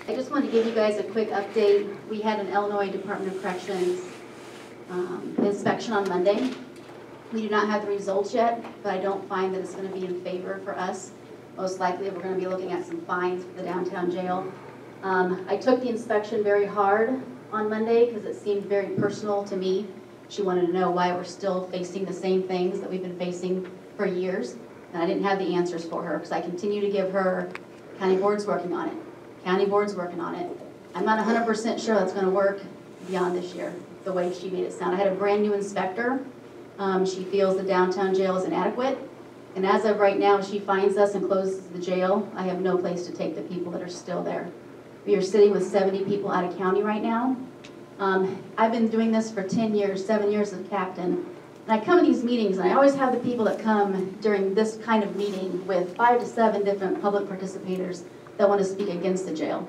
I just wanted to give you guys a quick update. We had an Illinois Department of Corrections inspection on Monday. We do not have the results yet, but I don't find that it's going to be in favor for us. Most likely we're going to be looking at some fines for the downtown jail. I took the inspection very hard on Monday because it seemed very personal to me. She wanted to know why we're still facing the same things that we've been facing for years. And I didn't have the answers for her because I continue to give her, county board's working on it. County board's working on it. I'm not 100% sure that's going to work beyond this year, the way she made it sound. I had a brand new inspector. She feels the downtown jail is inadequate. And as of right now, she finds us and closes the jail. I have no place to take the people that are still there. We are sitting with 70 people out of county right now. I've been doing this for 10 years, 7 years as captain. And I come to these meetings, and I always have the people that come during this kind of meeting with 5 to 7 different public participators that want to speak against the jail.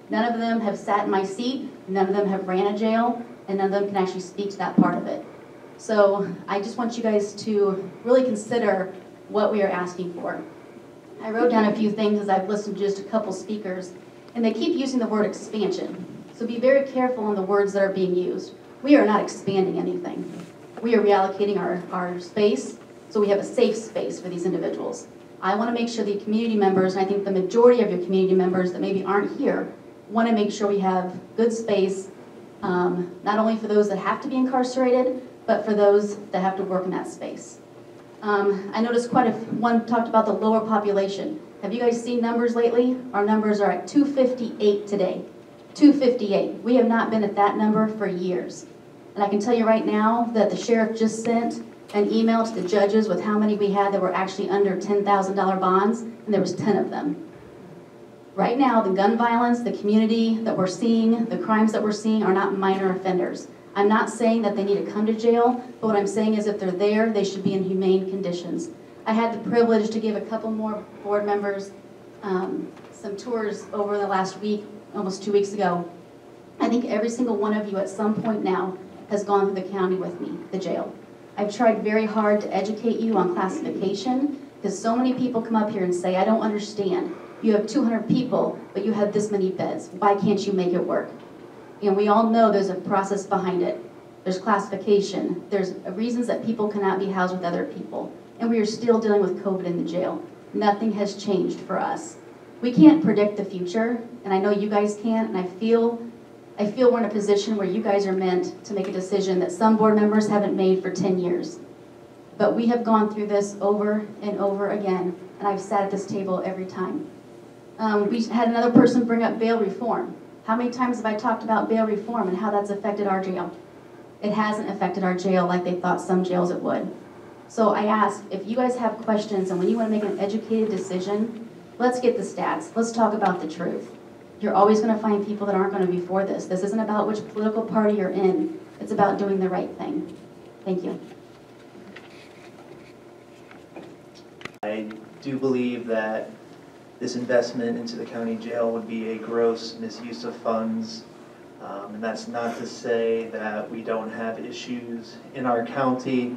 None of them have sat in my seat, none of them have ran a jail, and none of them can actually speak to that part of it. So I just want you guys to really consider what we are asking for. I wrote down a few things as I've listened to just a couple speakers, and they keep using the word expansion. So be very careful on the words that are being used. We are not expanding anything. We are reallocating our space so we have a safe space for these individuals. I want to make sure the community members, and I think the majority of your community members that maybe aren't here, want to make sure we have good space, not only for those that have to be incarcerated, but for those that have to work in that space. I noticed one talked about the lower population. Have you guys seen numbers lately? Our numbers are at 258 today. 258. We have not been at that number for years. And I can tell you right now that the sheriff just sent an email to the judges with how many we had that were actually under $10,000 bonds, and there was 10 of them. Right now, the gun violence, the community that we're seeing, the crimes that we're seeing are not minor offenders. I'm not saying that they need to come to jail, but what I'm saying is if they're there, they should be in humane conditions. I had the privilege to give a couple more board members some tours over the last week, almost 2 weeks ago. I think every single one of you at some point now has gone through the county with me, the jail. I've tried very hard to educate you on classification because so many people come up here and say, I don't understand. You have 200 people, but you have this many beds. Why can't you make it work? And we all know there's a process behind it. There's classification. There's reasons that people cannot be housed with other people. And we are still dealing with COVID in the jail. Nothing has changed for us. We can't predict the future, and I know you guys can't, and I feel we're in a position where you guys are meant to make a decision that some board members haven't made for 10 years. But we have gone through this over and over again, and I've sat at this table every time. We had another person bring up bail reform. How many times have I talked about bail reform and how that's affected our jail? It hasn't affected our jail like they thought some jails it would. So I ask, if you guys have questions and when you want to make an educated decision, let's get the stats. Let's talk about the truth. You're always going to find people that aren't going to be for this. This isn't about which political party you're in. It's about doing the right thing. Thank you. I do believe that this investment into the county jail would be a gross misuse of funds. And that's not to say that we don't have issues in our county,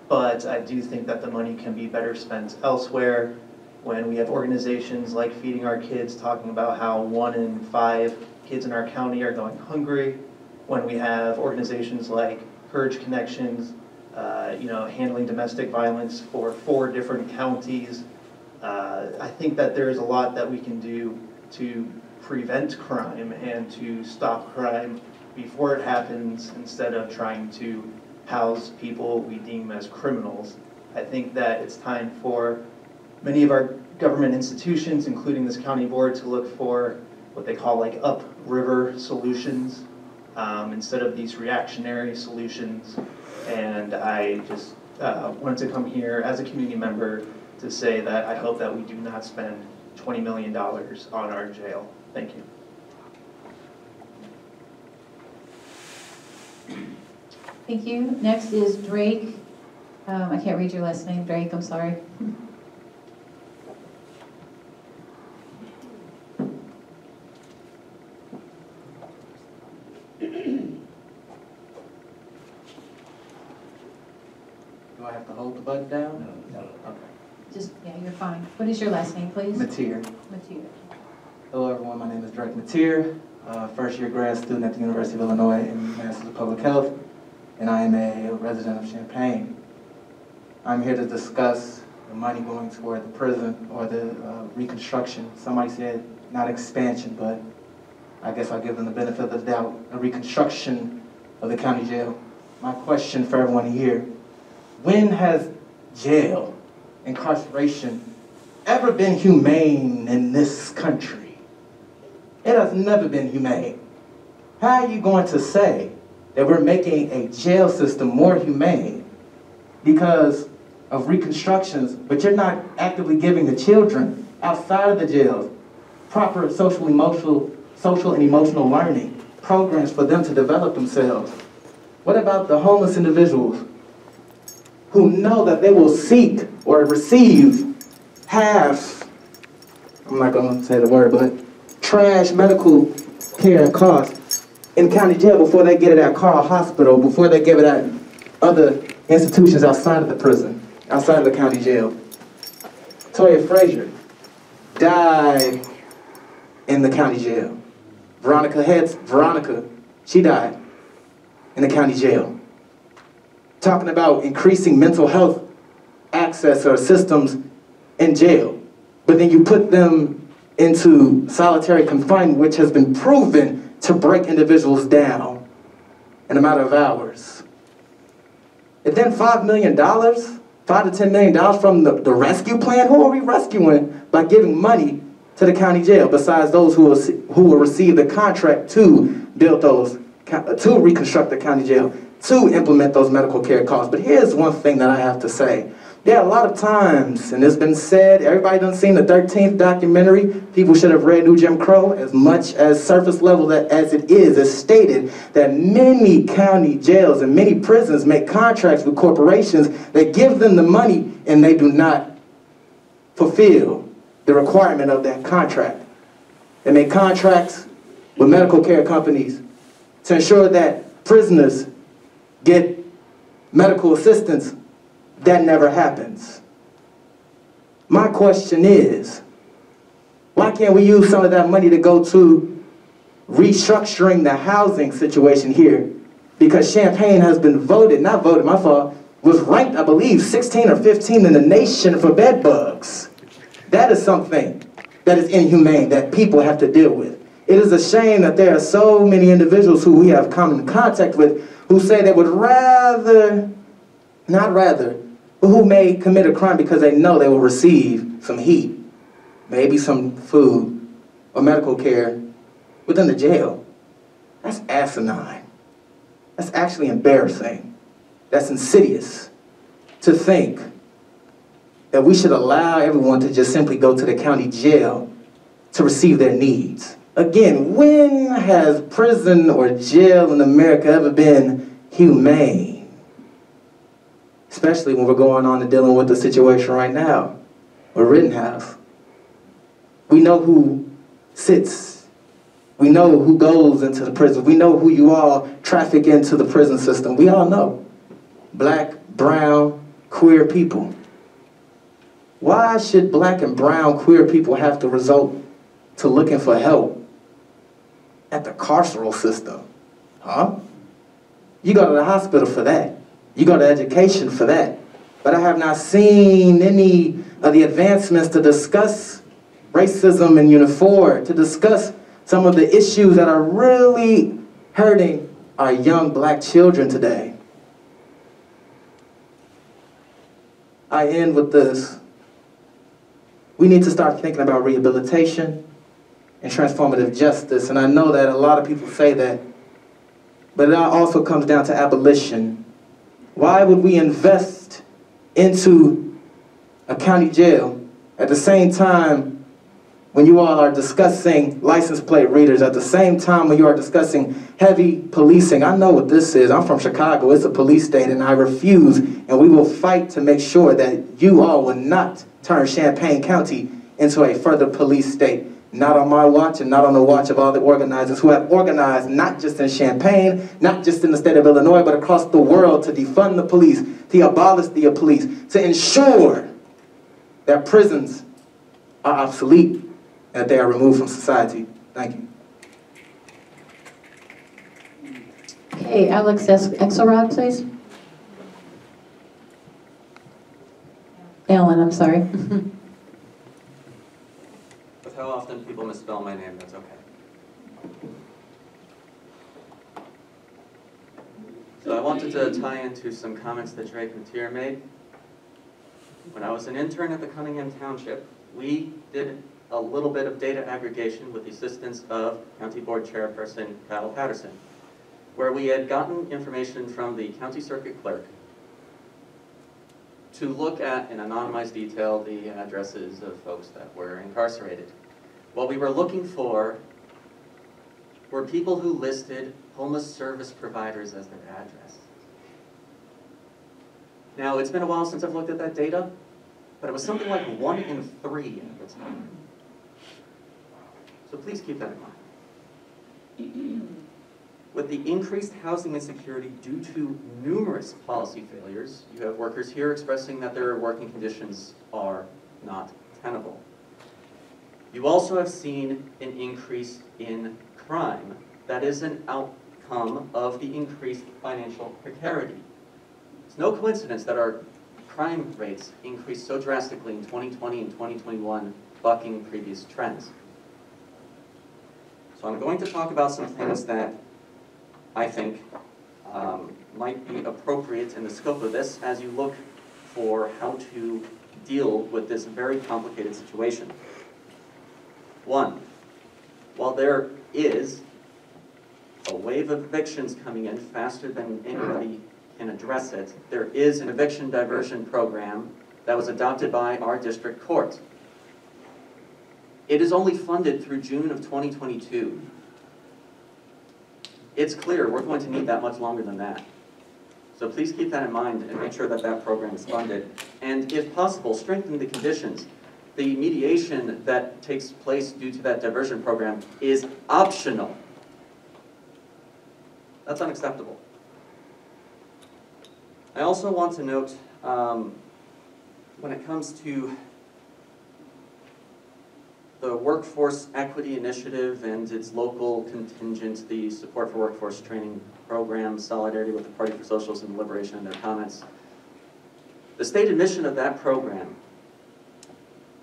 but I do think that the money can be better spent elsewhere. When we have organizations like Feeding Our Kids talking about how 1 in 5 kids in our county are going hungry, when we have organizations like Purge Connections, handling domestic violence for 4 different counties, I think that there's a lot that we can do to prevent crime and to stop crime before it happens instead of trying to house people we deem as criminals. I think that it's time for many of our government institutions, including this county board, to look for what they call like upriver solutions instead of these reactionary solutions. And I just wanted to come here as a community member to say that I hope that we do not spend $20 million on our jail. Thank you. Thank you. Next is Drake. I can't read your last name, Drake, I'm sorry. Do I have to hold the button down? No. Okay. Just, yeah, you're fine. What is your last name, please? Mateer. Mateer. Hello everyone, my name is Drake Mateer, first year grad student at the University of Illinois in Masters of Public Health, and I am a resident of Champaign. I'm here to discuss the money going toward the prison or the reconstruction. Somebody said not expansion, but I guess I'll give them the benefit of the doubt, a reconstruction of the county jail. My question for everyone here, when has jail, incarceration, ever been humane in this country? It has never been humane. How are you going to say that we're making a jail system more humane because of reconstructions, but you're not actively giving the children outside of the jails proper social and emotional learning programs for them to develop themselves? What about the homeless individuals who know that they will seek or receive half, I'm not going to say the word, but trash medical care and costs in county jail before they get it at Carl Hospital, before they give it at other institutions outside of the prison, outside of the county jail? Toya Frazier died in the county jail. Veronica, she died in the county jail. Talking about increasing mental health access or systems in jail, but then you put them into solitary confinement, which has been proven to break individuals down in a matter of hours. And then $5 million, $5 to $10 million from the rescue plan? Who are we rescuing by giving money to the county jail besides those who will receive the contract to build those, to reconstruct the county jail, to implement those medical care costs? But here's one thing that I have to say. Yeah, a lot of times, and it's been said, everybody done seen the 13th documentary. People should have read New Jim Crow. As much as surface level as it is, it's stated that many county jails and many prisons make contracts with corporations that give them the money and they do not fulfill the requirement of that contract. They make contracts with medical care companies to ensure that prisoners get medical assistance. That never happens. My question is, why can't we use some of that money to go to restructuring the housing situation here? Because Champaign has been voted, not voted, my fault, was ranked, I believe, 16 or 15 in the nation for bed bugs. That is something that is inhumane that people have to deal with. It is a shame that there are so many individuals who we have come in contact with who say they would rather, not rather, but who may commit a crime because they know they will receive some heat, maybe some food or medical care within the jail. That's asinine. That's actually embarrassing. That's insidious to think that we should allow everyone to just simply go to the county jail to receive their needs. Again, when has prison or jail in America ever been humane? Especially when we're going on and dealing with the situation right now with Rittenhouse. We know who sits. We know who goes into the prison. We know who you all traffic into the prison system. We all know. Black, brown, queer people. Why should black and brown queer people have to resort to looking for help at the carceral system? Huh? You go to the hospital for that. You go to education for that. But I have not seen any of the advancements to discuss racism in Unifor, to discuss some of the issues that are really hurting our young black children today. I end with this. We need to start thinking about rehabilitation and transformative justice. And I know that a lot of people say that, but it also comes down to abolition. Why would we invest into a county jail at the same time when you all are discussing license plate readers, at the same time when you are discussing heavy policing? I know what this is. I'm from Chicago. It's a police state, and I refuse, and we will fight to make sure that you all will not turn Champaign County into a further police state. Not on my watch and not on the watch of all the organizers who have organized not just in Champaign, not just in the state of Illinois, but across the world to defund the police, to abolish the police, to ensure that prisons are obsolete that they are removed from society. Thank you. Okay, Alex Axelrod, please. Alan, I'm sorry. With how often people misspell my name, that's okay. So I wanted to tie into some comments that Drake Mateer made. When I was an intern at the Cunningham Township, we did a little bit of data aggregation with the assistance of County Board Chairperson Kyle Patterson, where we had gotten information from the County Circuit Clerk to look at, in anonymized detail, the addresses of folks that were incarcerated. What we were looking for were people who listed homeless service providers as their address. Now, it's been a while since I've looked at that data, but it was something like 1 in 3 at the time. So please keep that in mind. With the increased housing insecurity due to numerous policy failures, you have workers here expressing that their working conditions are not tenable. You also have seen an increase in crime that is an outcome of the increased financial precarity. It's no coincidence that our crime rates increased so drastically in 2020 and 2021, bucking previous trends. So I'm going to talk about some things that I think might be appropriate in the scope of this as you look for how to deal with this very complicated situation. 1, while there is a wave of evictions coming in faster than anybody can address it, there is an eviction diversion program that was adopted by our district court. It is only funded through June of 2022. It's clear we're going to need that much longer than that. So please keep that in mind and make sure that that program is funded. And if possible, strengthen the conditions. The mediation that takes place due to that diversion program is optional. That's unacceptable. I also want to note, when it comes to the Workforce Equity Initiative and its local contingent, the Support for Workforce Training Program, Solidarity with the Party for Socialism and Liberation, in their comments. The stated mission of that program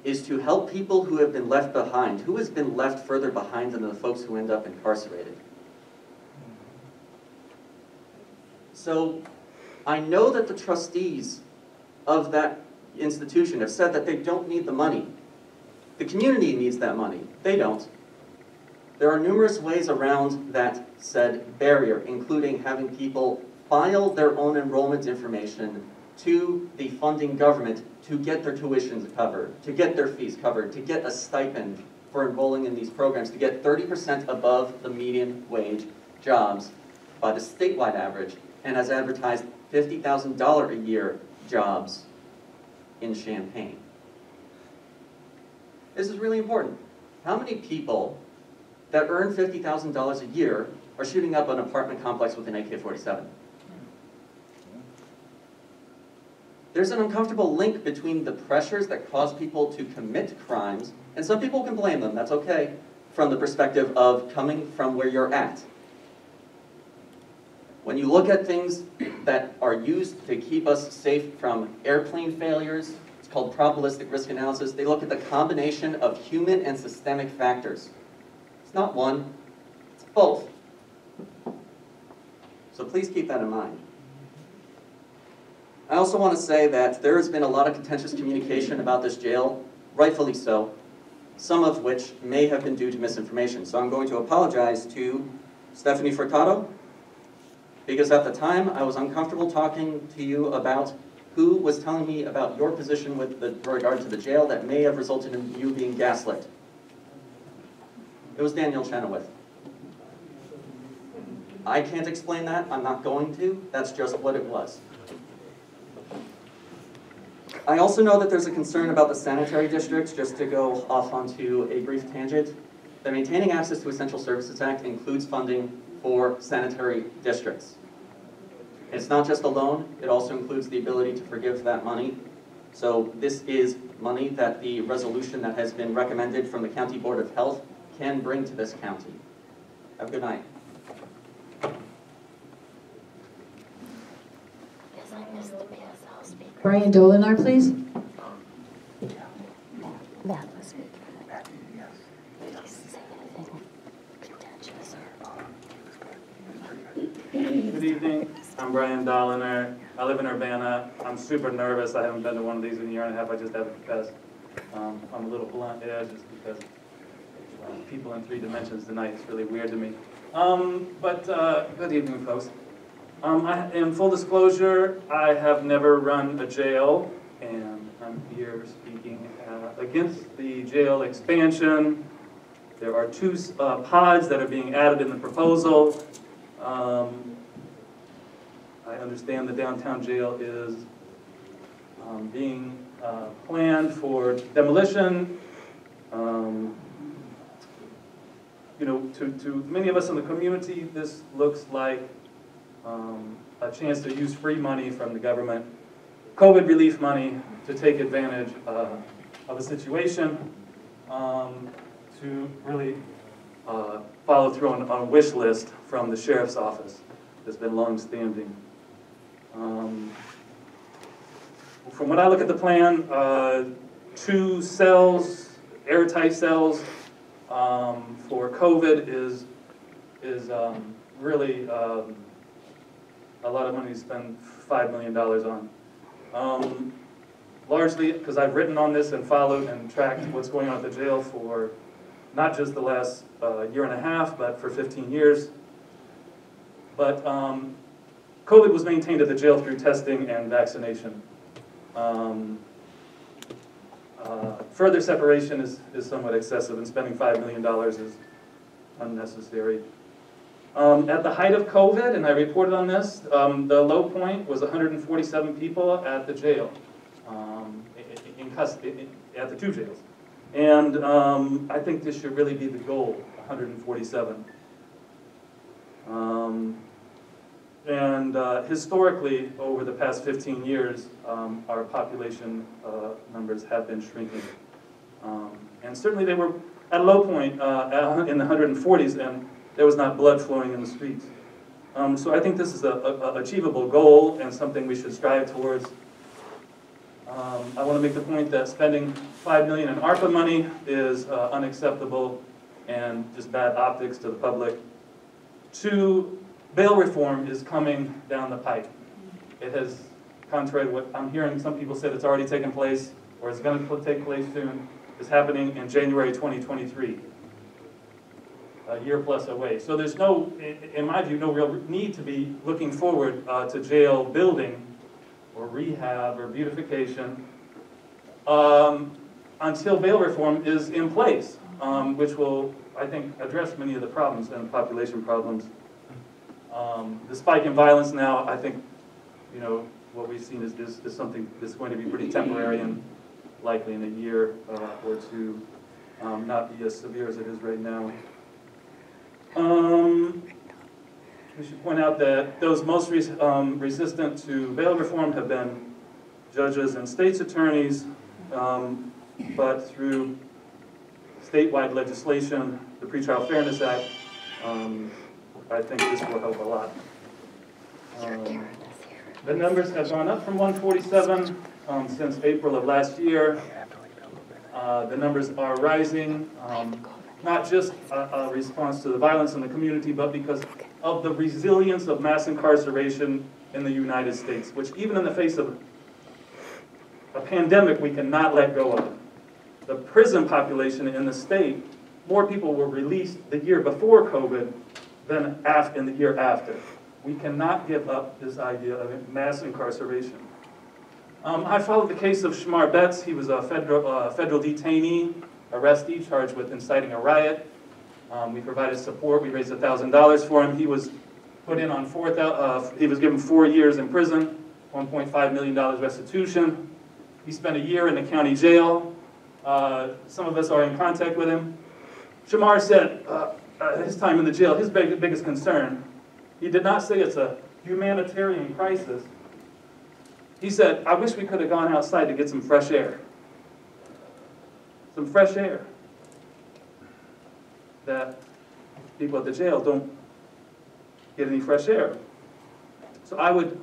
is to help people who have been left behind. Who has been left further behind than the folks who end up incarcerated? So I know that the trustees of that institution have said that they don't need the money. The community needs that money. They don't. There are numerous ways around that said barrier, including having people file their own enrollment information to the funding government to get their tuitions covered, to get their fees covered, to get a stipend for enrolling in these programs, to get 30% above the median wage jobs by the statewide average, and as advertised, $50,000 a year jobs in Champaign. This is really important. How many people that earn $50,000 a year are shooting up an apartment complex with an AK-47? There's an uncomfortable link between the pressures that cause people to commit crimes, and some people can blame them, that's okay, from the perspective of coming from where you're at. When you look at things that are used to keep us safe from airplane failures, it's called probabilistic risk analysis, they look at the combination of human and systemic factors. It's not one, it's both. So please keep that in mind. I also want to say that there has been a lot of contentious communication about this jail, rightfully so, some of which may have been due to misinformation. So I'm going to apologize to Stephanie Furtado, because at the time I was uncomfortable talking to you about who was telling me about your position with regard to the jail that may have resulted in you being gaslit. It was Daniel Chenoweth. I can't explain that, I'm not going to, that's just what it was. I also know that there's a concern about the sanitary districts, just to go off onto a brief tangent. The Maintaining Access to Essential Services Act includes funding for sanitary districts. It's not just a loan, it also includes the ability to forgive that money. So this is money that the resolution that has been recommended from the County Board of Health can bring to this county. Have a good night. Brian Dolinar, please. Good evening, I'm Brian Doliner. I live in Urbana. I'm super nervous. I haven't been to one of these in a year and a half. I just haven't because I'm a little blunt, yeah, just because people in 3 dimensions tonight is really weird to me. Good evening, folks. In full disclosure, I have never run a jail, and I'm here speaking against the jail expansion. There are 2 pods that are being added in the proposal. I understand the downtown jail is being planned for demolition. You know, to many of us in the community, this looks like a chance to use free money from the government, COVID relief money, to take advantage of a situation, to really follow through on a wish list from the sheriff's office that's been long-standing. From what I look at the plan, 2 cells, airtight cells, for COVID is really a lot of money to spend $5 million on. Largely because I've written on this and followed and tracked what's going on at the jail for not just the last year and a half, but for 15 years. But COVID was maintained at the jail through testing and vaccination. Further separation is somewhat excessive, and spending $5 million is unnecessary. At the height of COVID, and I reported on this, the low point was 147 people at the jail, in custody, at the 2 jails. And I think this should really be the goal, 147. Historically, over the past 15 years, our population numbers have been shrinking. And certainly they were at a low point in the 140s, and there was not blood flowing in the streets. So I think this is an achievable goal and something we should strive towards. I want to make the point that spending $5 million in ARPA money is unacceptable and just bad optics to the public. 2, bail reform is coming down the pipe. It has, contrary to what I'm hearing, some people said it's already taken place or it's going to take place soon. It's happening in January 2023, a year plus away. So there's no, in my view, no real need to be looking forward to jail building or rehab or beautification until bail reform is in place, which will, I think, address many of the problems and population problems. The spike in violence now, I think, you know, what we've seen is something that's going to be pretty temporary and likely in a year or 2, not be as severe as it is right now. We should point out that those most resistant to bail reform have been judges and state's attorneys, but through statewide legislation, the Pretrial Fairness Act, I think this will help a lot. The numbers have gone up from 147 since April of last year. The numbers are rising, not just a response to the violence in the community, but because of the resilience of mass incarceration in the United States, which even in the face of a pandemic, we cannot let go of. The prison population in the state, more people were released the year before COVID than in the year after. We cannot give up this idea of mass incarceration. I followed the case of Shamar Betts. He was a federal detainee, arrestee, charged with inciting a riot. We provided support. We raised $1,000 for him. He was put in on he was given 4 years in prison, $1.5 million restitution. He spent a year in the county jail. Some of us are in contact with him. Shamar said his time in the jail, his biggest concern, he did not say it's a humanitarian crisis. He said, I wish we could have gone outside to get some fresh air. some fresh air that people at the jail don't get any fresh air. So I would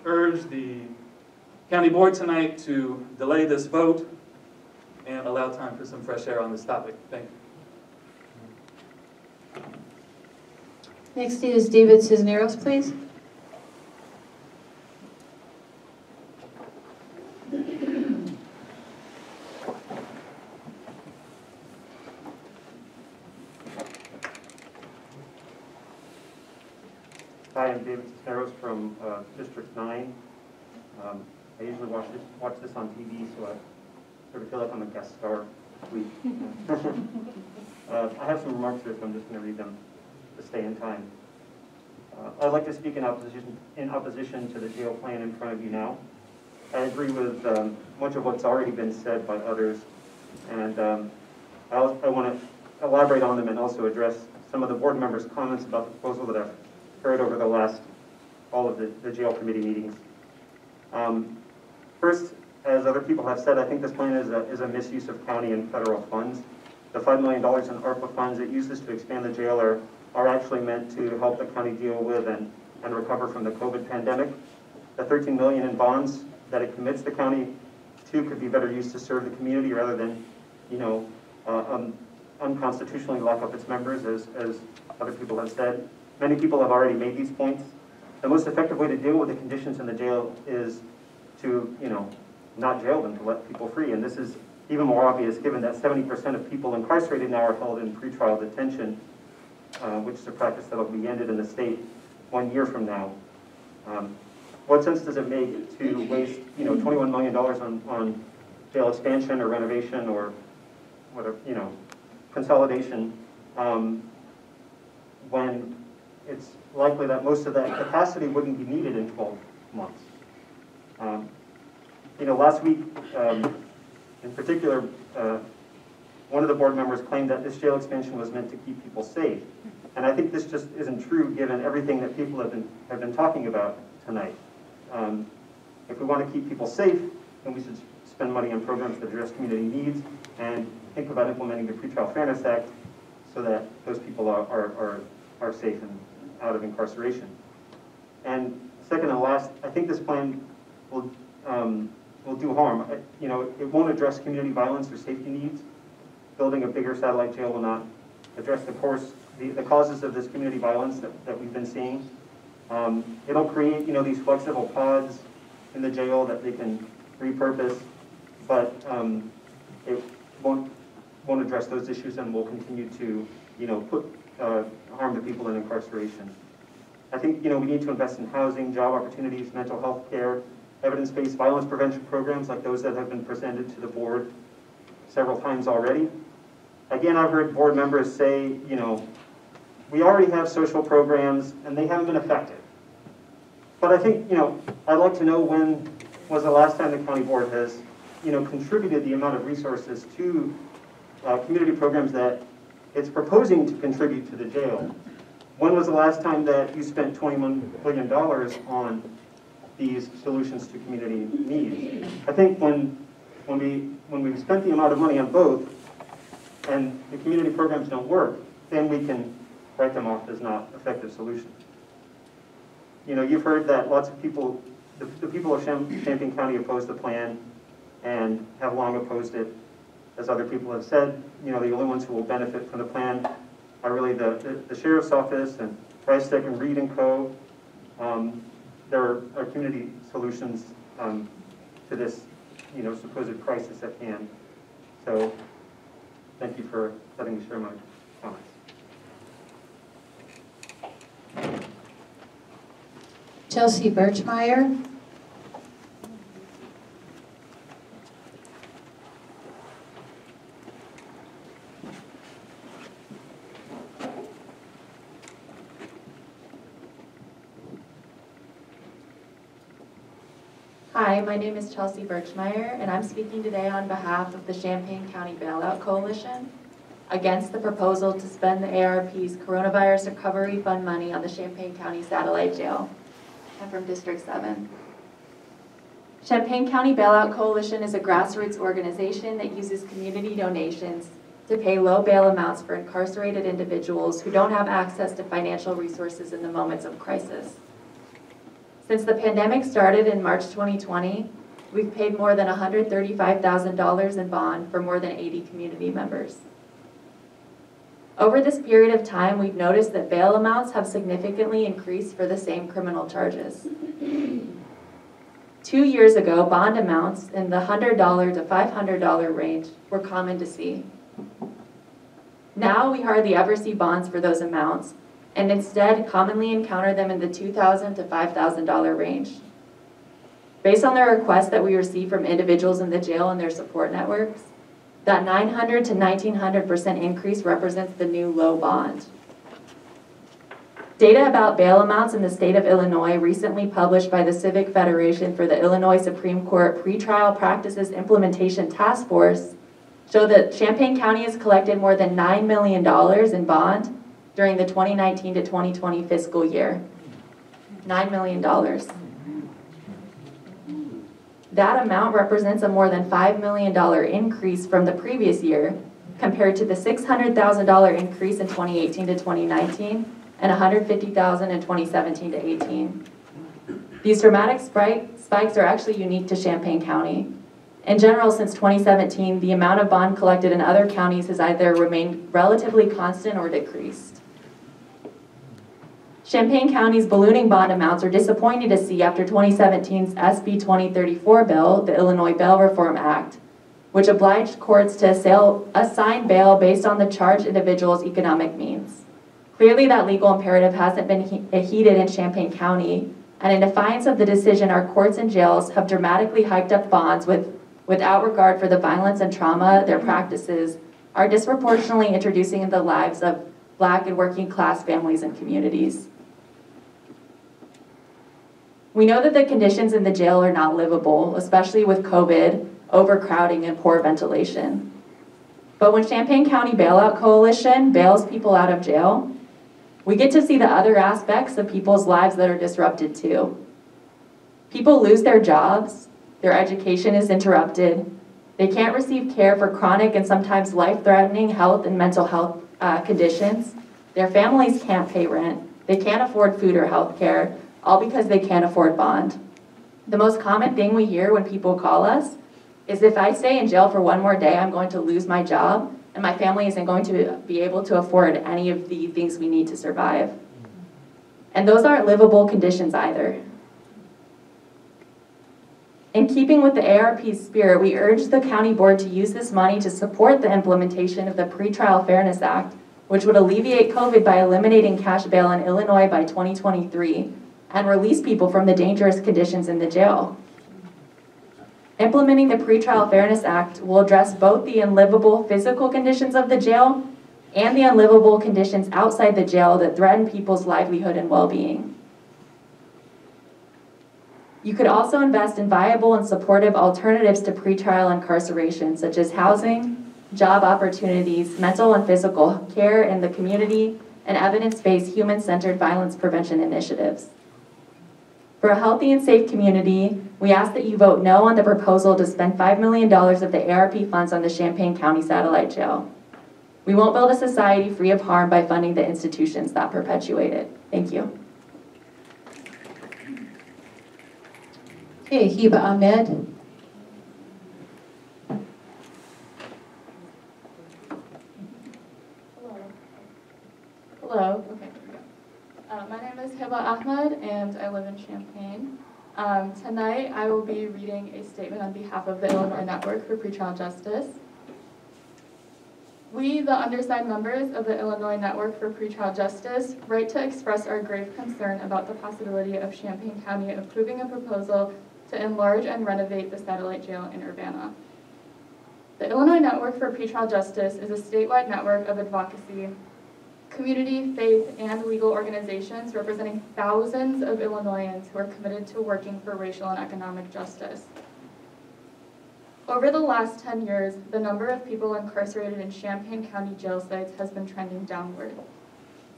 urge the county board tonight to delay this vote and allow time for some fresh air on this topic. Thank you. Next is David Cisneros, please. Hi, I'm David Cisneros from District 9. I usually watch this on TV, so I sort of feel like I'm a guest star this week. I have some remarks here, so I'm just going to read them to stay in time. I'd like to speak in opposition to the jail plan in front of you now. I agree with much of what's already been said by others, and I want to elaborate on them and also address some of the board members' comments about the proposal that I've heard over all of the jail committee meetings. First, as other people have said, I think this plan is a misuse of county and federal funds. The $5 million in ARPA funds it uses to expand the jail are actually meant to help the county deal with and recover from the COVID pandemic. The $13 million in bonds that it commits the county to could be better used to serve the community rather than, unconstitutionally lock up its members, as other people have said. Many people have already made these points. The most effective way to deal with the conditions in the jail is to, not jail them, to let people free. And this is even more obvious given that 70% of people incarcerated now are held in pretrial detention, which is a practice that will be ended in the state 1 year from now. What sense does it make to waste, $21 million on jail expansion or renovation or whatever, consolidation, when it's likely that most of that capacity wouldn't be needed in 12 months? Last week, in particular, one of the board members claimed that this jail expansion was meant to keep people safe. And I think this just isn't true given everything that people have been talking about tonight. If we want to keep people safe, then we should spend money on programs that address community needs and think about implementing the Pretrial Fairness Act so that those people are safe and out of incarceration. And second and last, I think this plan will do harm. It won't address community violence or safety needs. Building a bigger satellite jail will not address the causes of this community violence that we've been seeing. It'll create, these flexible pods in the jail that they can repurpose, but it won't address those issues and will continue to, harm the people in incarceration. I think, we need to invest in housing, job opportunities, mental health care, evidence-based violence prevention programs like those that have been presented to the board several times already. Again, I've heard board members say, we already have social programs and they haven't been effective. But I think, I'd like to know when was the last time the county board has, contributed the amount of resources to community programs that it's proposing to contribute to the jail. When was the last time that you spent $21 billion on these solutions to community needs? I think when we've spent the amount of money on both and the community programs don't work, then we can write them off as not effective solutions. You've heard that lots of people, the people of Champaign County oppose the plan and have long opposed it. As other people have said, the only ones who will benefit from the plan are really the Sheriff's Office and Rice Tech and Reed and Co. There are community solutions to this, supposed crisis at hand. So, thank you for letting me share my comments. Chelsea Birchmeyer. Hi, my name is Chelsea Birchmeyer, and I'm speaking today on behalf of the Champaign County Bailout Coalition against the proposal to spend the ARP's Coronavirus Recovery Fund money on the Champaign County Satellite Jail. I'm from District 7. Champaign County Bailout Coalition is a grassroots organization that uses community donations to pay low bail amounts for incarcerated individuals who don't have access to financial resources in the moments of crisis. Since the pandemic started in March 2020, we've paid more than $135,000 in bond for more than 80 community members. Over this period of time, we've noticed that bail amounts have significantly increased for the same criminal charges. 2 years ago, bond amounts in the $100 to $500 range were common to see. Now we hardly ever see bonds for those amounts, and instead commonly encounter them in the $2,000 to $5,000 range. Based on the requests that we receive from individuals in the jail and their support networks, that 900 to 1900% increase represents the new low bond. Data about bail amounts in the state of Illinois, recently published by the Civic Federation for the Illinois Supreme Court Pretrial Practices Implementation Task Force, show that Champaign County has collected more than $9 million in bond during the 2019 to 2020 fiscal year. $9 million. That amount represents a more than $5 million increase from the previous year, compared to the $600,000 increase in 2018 to 2019 and $150,000 in 2017 to 18. These dramatic spikes are actually unique to Champaign County. In general, since 2017, the amount of bond collected in other counties has either remained relatively constant or decreased. Champaign County's ballooning bond amounts are disappointing to see after 2017's SB 2034 bill, the Illinois Bail Reform Act, which obliged courts to assign bail based on the charged individual's economic means. Clearly, that legal imperative hasn't been heeded in Champaign County, and in defiance of the decision, our courts and jails have dramatically hiked up bonds without regard for the violence and trauma their practices are disproportionately introducing into the lives of Black and working class families and communities. We know that the conditions in the jail are not livable, especially with COVID, overcrowding, and poor ventilation. But when Champaign County Bailout Coalition bails people out of jail, we get to see the other aspects of people's lives that are disrupted too. People lose their jobs, their education is interrupted, they can't receive care for chronic and sometimes life-threatening health and mental health conditions, their families can't pay rent, they can't afford food or health care, all because they can't afford bond. The most common thing we hear when people call us is, if I stay in jail for one more day, I'm going to lose my job, and my family isn't going to be able to afford any of the things we need to survive. And those aren't livable conditions either. In keeping with the ARP's spirit, we urge the county board to use this money to support the implementation of the Pretrial Fairness Act, which would alleviate COVID by eliminating cash bail in Illinois by 2023 and release people from the dangerous conditions in the jail. Implementing the Pretrial Fairness Act will address both the unlivable physical conditions of the jail and the unlivable conditions outside the jail that threaten people's livelihood and well-being. You could also invest in viable and supportive alternatives to pretrial incarceration, such as housing, job opportunities, mental and physical care in the community, and evidence-based human-centered violence prevention initiatives. For a healthy and safe community, we ask that you vote no on the proposal to spend $5 million of the ARP funds on the Champaign County Satellite Jail. We won't build a society free of harm by funding the institutions that perpetuate it. Thank you. Okay, Hiba Ahmed. Hello. Okay. My name is Hiba Ahmed, and I live in Champaign. Tonight, I will be reading a statement on behalf of the Illinois Network for Pretrial Justice. We, the undersigned members of the Illinois Network for Pretrial Justice, write to express our grave concern about the possibility of Champaign County approving a proposal to enlarge and renovate the satellite jail in Urbana. The Illinois Network for Pretrial Justice is a statewide network of advocacy, community, faith, and legal organizations representing thousands of Illinoisans who are committed to working for racial and economic justice. Over the last 10 years, the number of people incarcerated in Champaign County jail sites has been trending downward.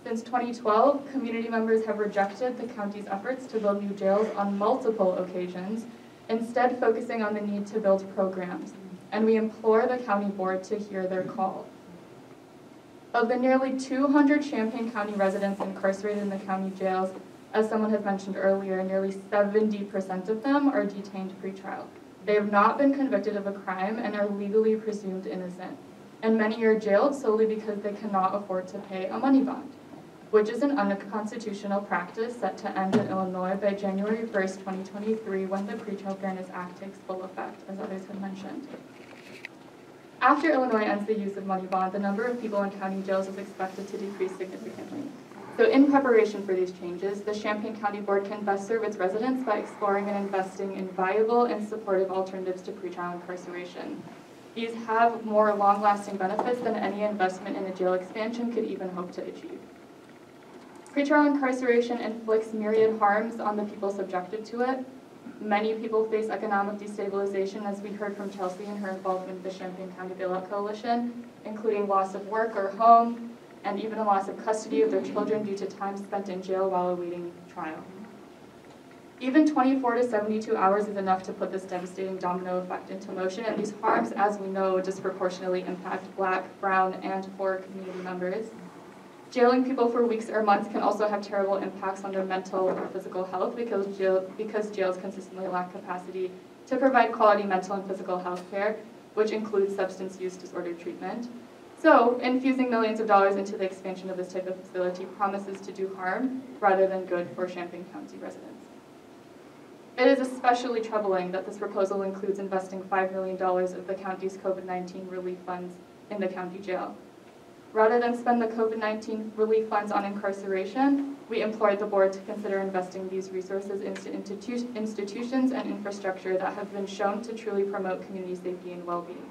Since 2012, community members have rejected the county's efforts to build new jails on multiple occasions, instead focusing on the need to build programs, and we implore the county board to hear their call. Of the nearly 200 Champaign County residents incarcerated in the county jails, as someone has mentioned earlier, nearly 70% of them are detained pretrial. They have not been convicted of a crime and are legally presumed innocent. And many are jailed solely because they cannot afford to pay a money bond, which is an unconstitutional practice set to end in Illinois by January 1st, 2023, when the Pretrial Fairness Act takes full effect, as others have mentioned. After Illinois ends the use of money bond, the number of people in county jails is expected to decrease significantly. So in preparation for these changes, the Champaign County Board can best serve its residents by exploring and investing in viable and supportive alternatives to pretrial incarceration. These have more long-lasting benefits than any investment in a jail expansion could even hope to achieve. Pretrial incarceration inflicts myriad harms on the people subjected to it. Many people face economic destabilization, as we heard from Chelsea in her involvement with the Champaign County Bailout Coalition, including loss of work or home, and even a loss of custody of their children due to time spent in jail while awaiting trial. Even 24 to 72 hours is enough to put this devastating domino effect into motion, and these harms, as we know, disproportionately impact Black, Brown, and poor community members. Jailing people for weeks or months can also have terrible impacts on their mental or physical health because jails consistently lack capacity to provide quality mental and physical health care, which includes substance use disorder treatment. So, infusing millions of dollars into the expansion of this type of facility promises to do harm rather than good for Champaign County residents. It is especially troubling that this proposal includes investing $5 million of the county's COVID-19 relief funds in the county jail. Rather than spend the COVID-19 relief funds on incarceration, we implored the board to consider investing these resources into institutions and infrastructure that have been shown to truly promote community safety and well-being.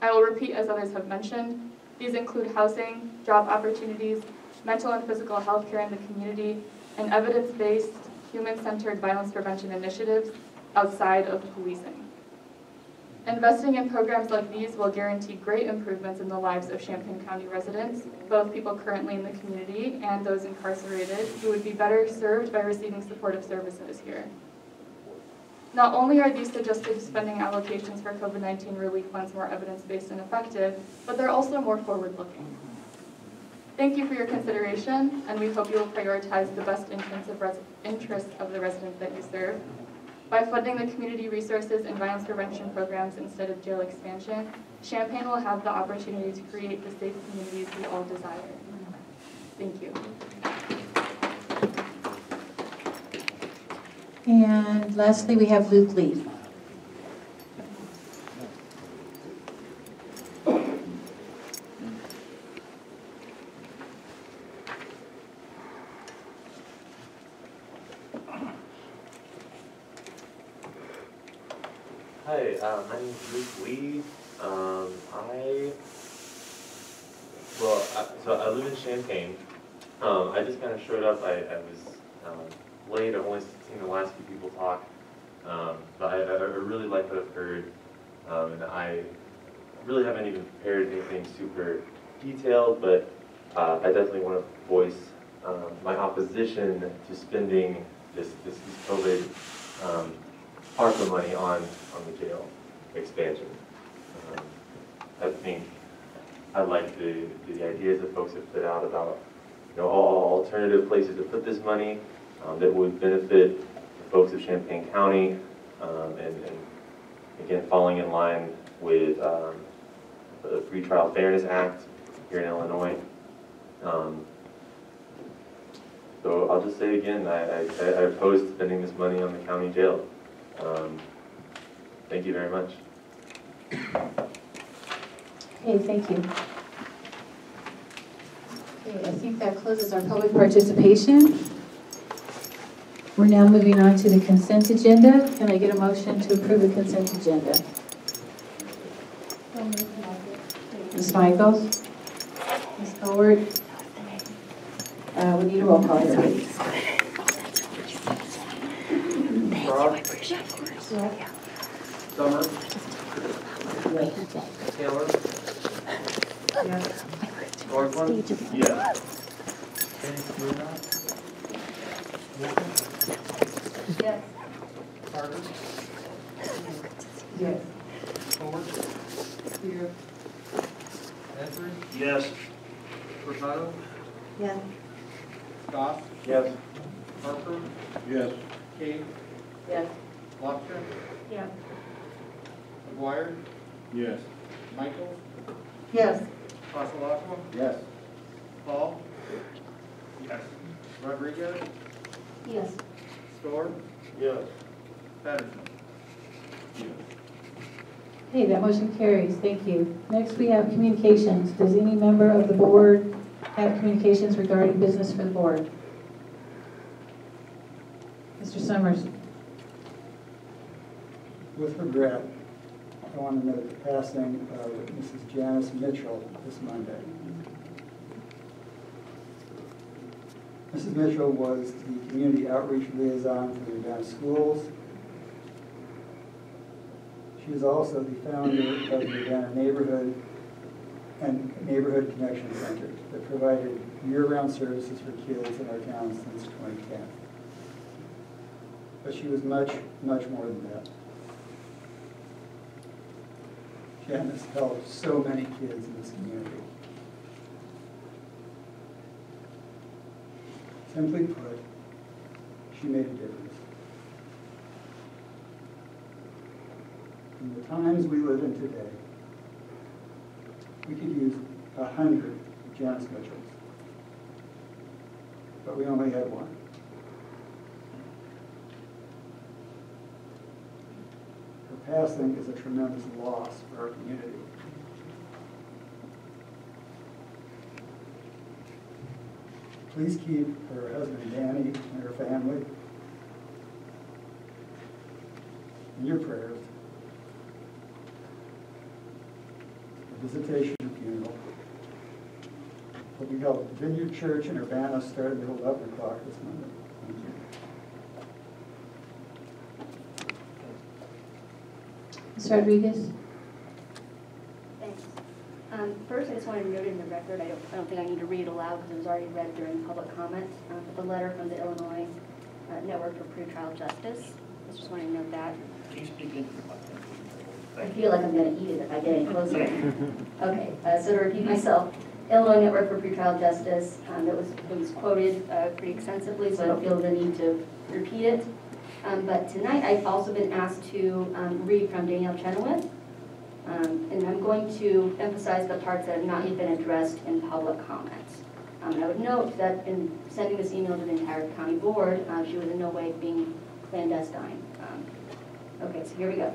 I will repeat, as others have mentioned, these include housing, job opportunities, mental and physical health care in the community, and evidence-based, human-centered violence prevention initiatives outside of policing. Investing in programs like these will guarantee great improvements in the lives of Champaign County residents, both people currently in the community and those incarcerated, who would be better served by receiving supportive services here. Not only are these suggested spending allocations for COVID-19 relief funds more evidence-based and effective, but they're also more forward-looking. Thank you for your consideration, and we hope you will prioritize the best interests of the residents that you serve. By funding the community resources and violence prevention programs instead of jail expansion, Champaign will have the opportunity to create the safe communities we all desire. Thank you. And lastly, we have Luke Lee. Hi, my name is Luke Lee. I live in Champaign. I just kind of showed up. I was late. I've only seen the last few people talk. But I really like what I've heard. And I really haven't even prepared anything super detailed, but I definitely want to voice my opposition to spending this COVID ARPA money on the jail expansion. I think I like the ideas that folks have put out about all alternative places to put this money that would benefit the folks of Champaign County, and again falling in line with the Pretrial Fairness Act here in Illinois. So I'll just say again, I oppose spending this money on the county jail. Thank you very much. Okay, thank you. Okay, I think that closes our public participation. We're now moving on to the consent agenda. Can I get a motion to approve the consent agenda? Ms. Michaels? Ms. Howard? We need a roll call here, please. Summer? Taylor? Yes. Northland? Yes. Yes. Carter. Yes. Ford. Here. Edwards. Yes. Furtado. Yes. Goff. Yes. Harper. Yes. Kane. Yes. Lofgren. Yes. McGuire. Yes. Michael. Yes. Passalacqua. Yes. Paul. Yes. Rodriguez. Yes. Storr. Yes. Patterson. Okay, that motion carries. Thank you. Next, we have communications. Does any member of the board have communications regarding business for the board? Mr. Summers. With regret, I want to note the passing of Mrs. Janice Mitchell this Monday. Mrs. Mitchell was the community outreach liaison for the Urbana schools. She is also the founder of the Urbana Neighborhood and Neighborhood Connection Center that provided year-round services for kids in our town since 2010. But she was much, much more than that. Janice helped so many kids in this community. Simply put, she made a difference. In the times we live in today, we could use 100 Janice Mitchells, but we only had one. Her passing is a tremendous loss for our community. Please keep her husband Danny and her family in your prayers. The visitation and funeral will be held at Vineyard Church in Urbana starting at 11 o'clock this Monday. Thank you. Ms. Rodriguez. Thanks. First, I just wanted to note in the record, I don't think I need to read it aloud because it was already read during public comment, but the letter from the Illinois Network for Pretrial Justice. I just wanted to note that. I feel like I'm going to eat it if I get any closer. Okay, so to repeat myself, Illinois Network for Pretrial Justice, it was quoted pretty extensively, so I don't feel the need to repeat it. But tonight I've also been asked to read from Danielle Chenoweth, and I'm going to emphasize the parts that have not yet been addressed in public comments. I would note that in sending this email to the entire county board, she was in no way being clandestine. Okay, so here we go.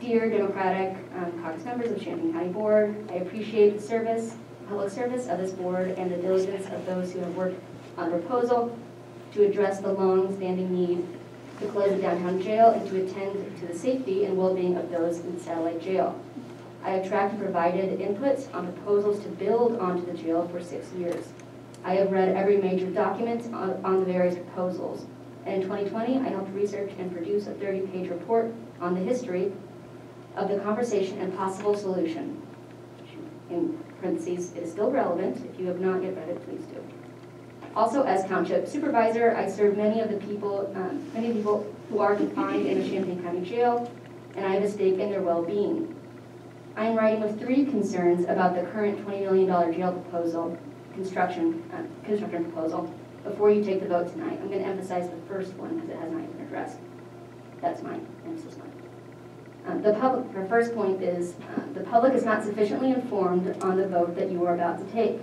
Dear Democratic caucus members of Champaign County Board, I appreciate the service, public service of this board and the diligence of those who have worked on a proposal to address the long-standing need to close the downtown jail and to attend to the safety and well-being of those in the satellite jail. I have tracked and provided inputs on proposals to build onto the jail for 6 years. I have read every major document on the various proposals. And in 2020, I helped research and produce a 30-page report on the history of the conversation and possible solution. In parentheses, it is still relevant. If you have not yet read it, please do. Also, as township supervisor, I serve many people who are confined in the Champaign County Jail, and I have a stake in their well-being. I am writing with 3 concerns about the current $20 million jail proposal, construction proposal, before you take the vote tonight. I'm going to emphasize the first one because it has not been addressed. That's mine, emphasis mine. The first point is the public is not sufficiently informed on the vote that you are about to take.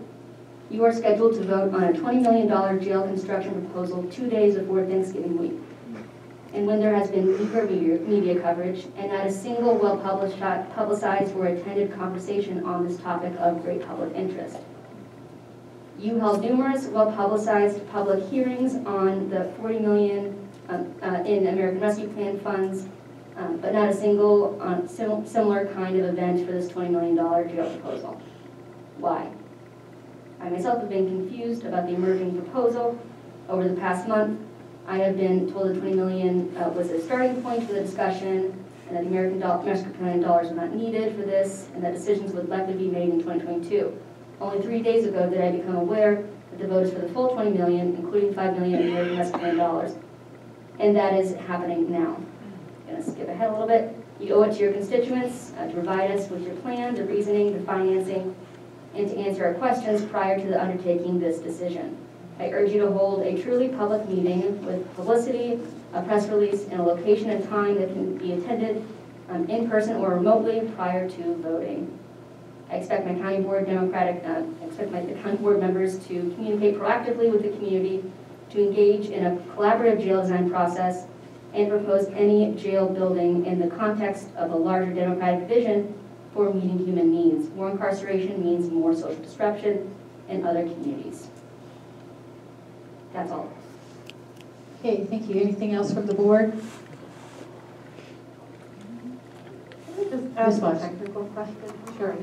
You are scheduled to vote on a $20 million jail construction proposal 2 days before Thanksgiving week. And when there has been weaker media coverage and not a single well-publicized or attended conversation on this topic of great public interest. You held numerous well-publicized public hearings on the $40 million in American Rescue Plan funds, but not a single similar kind of event for this $20 million jail proposal. Why? I myself have been confused about the emerging proposal. Over the past month, I have been told that $20 million was a starting point for the discussion, and that the American Rescue Plan dollars were not needed for this, and that decisions would likely be made in 2022. Only 3 days ago did I become aware that the vote is for the full $20 million, including $5 million in American Rescue Plan dollars, and that is happening now. going to skip ahead a little bit. You owe it to your constituents to provide us with your plan, the reasoning, the financing, and to answer our questions prior to the undertaking this decision. I urge you to hold a truly public meeting with publicity, a press release, and a location and time that can be attended in person or remotely prior to voting. I expect my county board the county board members to communicate proactively with the community, to engage in a collaborative jail design process, and propose any jail building in the context of a larger democratic vision for meeting human needs. More incarceration means more social disruption in other communities. That's all. Okay, thank you. Anything else from the board? Just ask Ms. a Fox. technical question. Sure. Is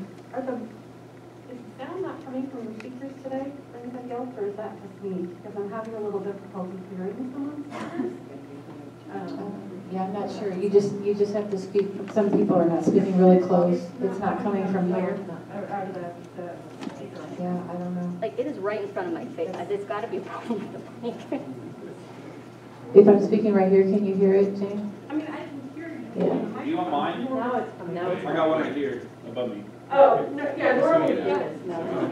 sound not coming from the speakers today for anybody else, or is that just me? Because I'm having a little difficulty hearing someone. Yeah, I'm not sure. You just have to speak. Some people are not speaking really close. It's not coming from here. Out of the speaker. Yeah, I don't know. Like, it is right in front of my face. There's got to be a problem with the mic. If I'm speaking right here, can you hear it, Jane? I mean, I can hear you. Yeah. Do you want mine? Now it's coming. I got one right here above me. Oh, no, yeah, normally it is.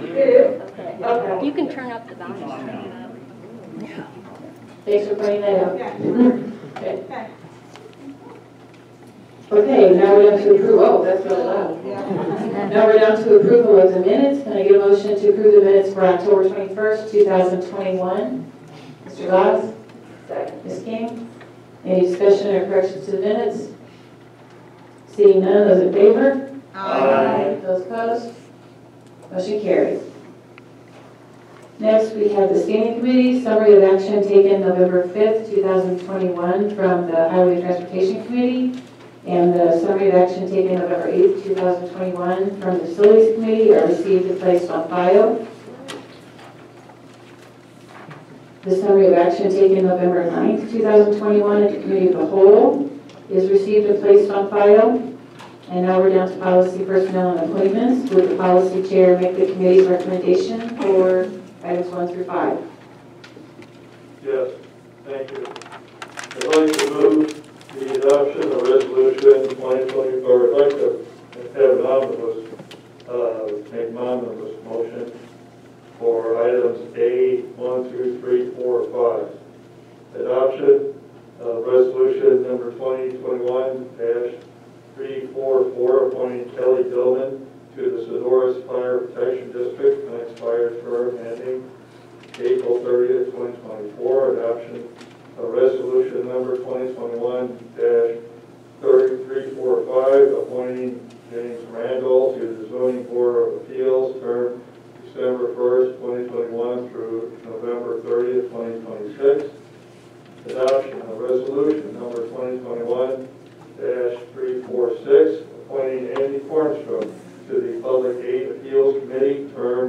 It is? Okay. You can turn up the volume. Thanks for pointing that out. Yeah. Okay. Okay, now we're down to approve. Oh, that's really loud. Now we're down to approval of the minutes. Can I get a motion to approve the minutes for October 21st, 2021? Mr. Goss? Second. Ms. King? Any discussion or corrections to the minutes? Seeing none, those in favor? Aye. Those opposed? Motion carries. Next, we have the standing committee, summary of action taken November 5th, 2021 from the Highway Transportation Committee, and the summary of action taken November 8th, 2021 from the Facilities Committee are received and placed on file. The summary of action taken November 9th, 2021 at the Committee of the Whole is received and placed on file. And now we're down to policy, personnel, and appointments. Would the policy chair make the committee's recommendation for items 1 through 5? Yes, thank you. I'd like to move the adoption of resolution 2020, or I'd like to have an omnibus motion for items A, 1 through 3, 4, 5. Adoption of resolution number 2021-344, appointing Kelly Dillman to the Sonoras Fire Protection District, an expired term ending April 30th, 2024. Adoption of resolution number 2021-3345, appointing James Randall to the Zoning Board of Appeals, term December 1st, 2021 through November 30th, 2026. Adoption of resolution number 2021-346, appointing Andy Cornstrom to the Public Aid Appeals Committee, term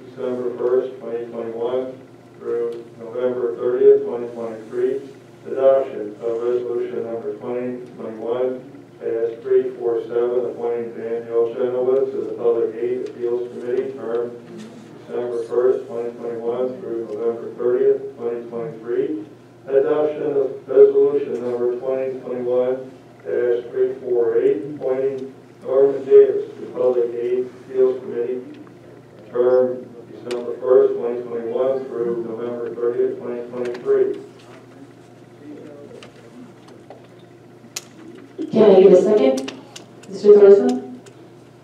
December 1st, 2021 through November 30th, 2023. Adoption of resolution number 2021-347, appointing Danielle Chenoweth to the Public Aid Appeals Committee, term December 1st, 2021 through November 30th, 2023. Adoption of resolution number 2021-348, appointing Norman Davis to the Public Aid Appeals Committee, term December 1st, 2021 through November 30th, 2023. Can I get a second? Mr. Thorson?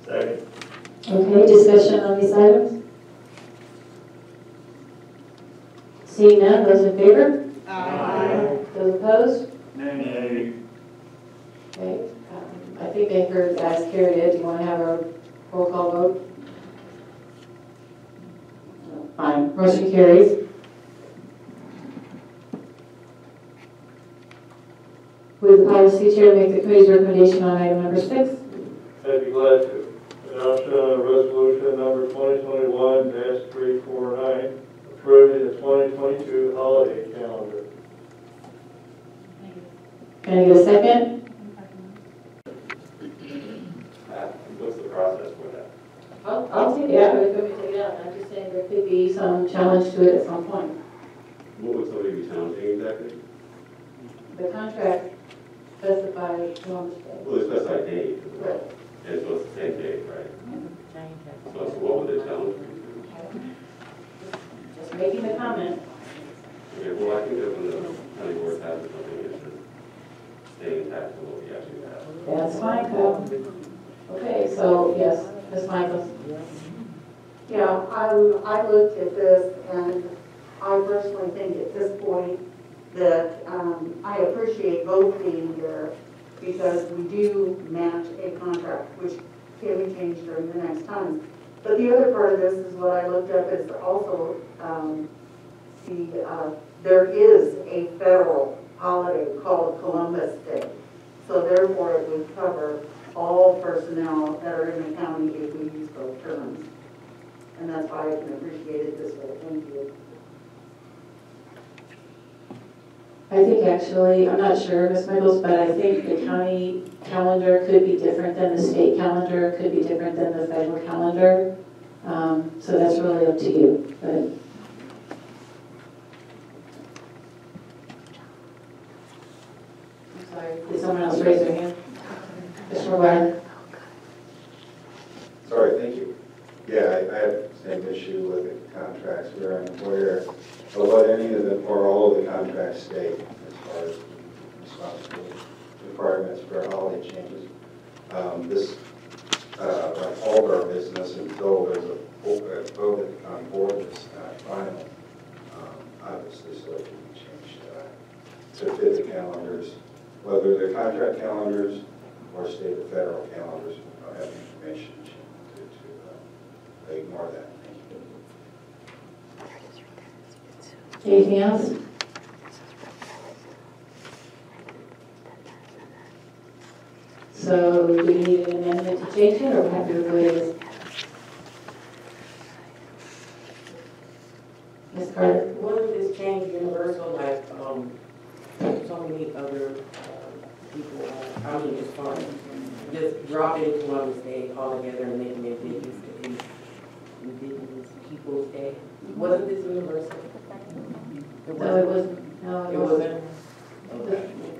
Second. Okay, discussion on these items? Seeing none, those in favor? Aye. Those opposed? Nay. Okay, I think they heard as carried it. Do you want to have a roll call vote? No. Fine, motion carries. Would the policy chair make the committee's recommendation on item number 6? I'd be glad to. Adoption of resolution number 2021-349, approving the 2022 holiday calendar. Can I get a second? What's the process for that? I'll take it out. If you want me to take it out, I'm just saying there could be some challenge to it at some point. What would somebody be challenging exactly? The contract specify Columbus Day. Well, it's specified date. It's supposed to say date, right? So what would the challenge be? Just making the comment. Okay, well, I think that when the county board has something, it should stay intact to what we actually have. That's fine, Kyle. Okay, so yes, Ms. Michaels. Yeah, I looked at this and I personally think at this point that I appreciate both being here because we do match a contract, which can be changed during the next time. But the other part of this is what I looked up is also there is a federal holiday called Columbus Day. So therefore it would cover all personnel that are in the county if we use both terms. And that's why I can appreciate it this way. Thank you. I think actually, I'm not sure, Ms. Michaels, but I think the county calendar could be different than the state calendar, could be different than the federal calendar. So that's really up to you. But I'm sorry, did someone else raise their hand? Mr. McGuire? Sorry, thank you. Yeah, I have the same issue with the contracts. We're unaware of what any of them or all of the contracts state as far as responsibility requirements for holiday changes. Like all of our business, until there's a vote on board that's not final, obviously, so it can be changed to fit the calendars, whether they're contract calendars or state or federal calendars. We don't have information to ignore that. Thank you. Anything else? So do we need an amendment to change it, or we have to go with it? Ms. Carter? Wouldn't this change universal, like so many other people, I mean, as far as just dropping Columbus Day altogether and making it Indigenous Peoples Day? Wasn't this universal? No, it wasn't. No, it wasn't. The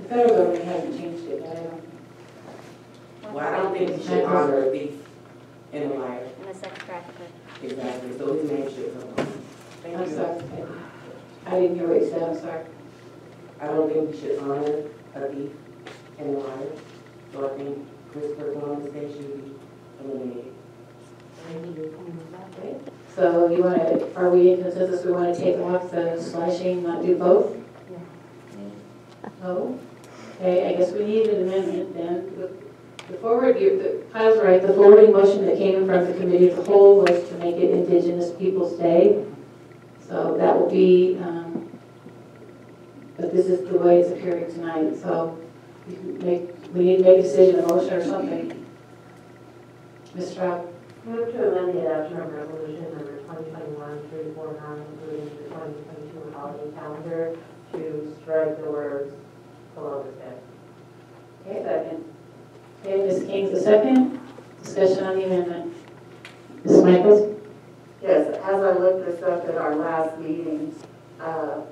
federal government hasn't changed it, but I don't. Well, I don't think we should honor a thief and a liar. And a sex trafficker. Exactly, so his name should come on. Thank I'm you. sorry. I didn't hear what you said, I'm sorry. I don't think we should honor a thief and a liar. So I think Christopher Columbus Day should be eliminated. Okay. So you want to, are we in consensus, we want to take off the slashing, not do both? No? Okay, I guess we need an amendment then. The forward, Kyle's right, the forwarding motion that came in from the committee of the whole was to make it Indigenous Peoples Day. So that will be, but this is the way it's appearing tonight. So we need to make a decision, a motion or something. Ms. Stroud? Move to amend the adoption of resolution number 2021-349, including the 2022 holiday calendar to strike the words Columbus Day. Okay, second. Okay, Ms. King's the second. Discussion on the amendment. Ms. Michaels? Yes, as I looked this up at our last meeting,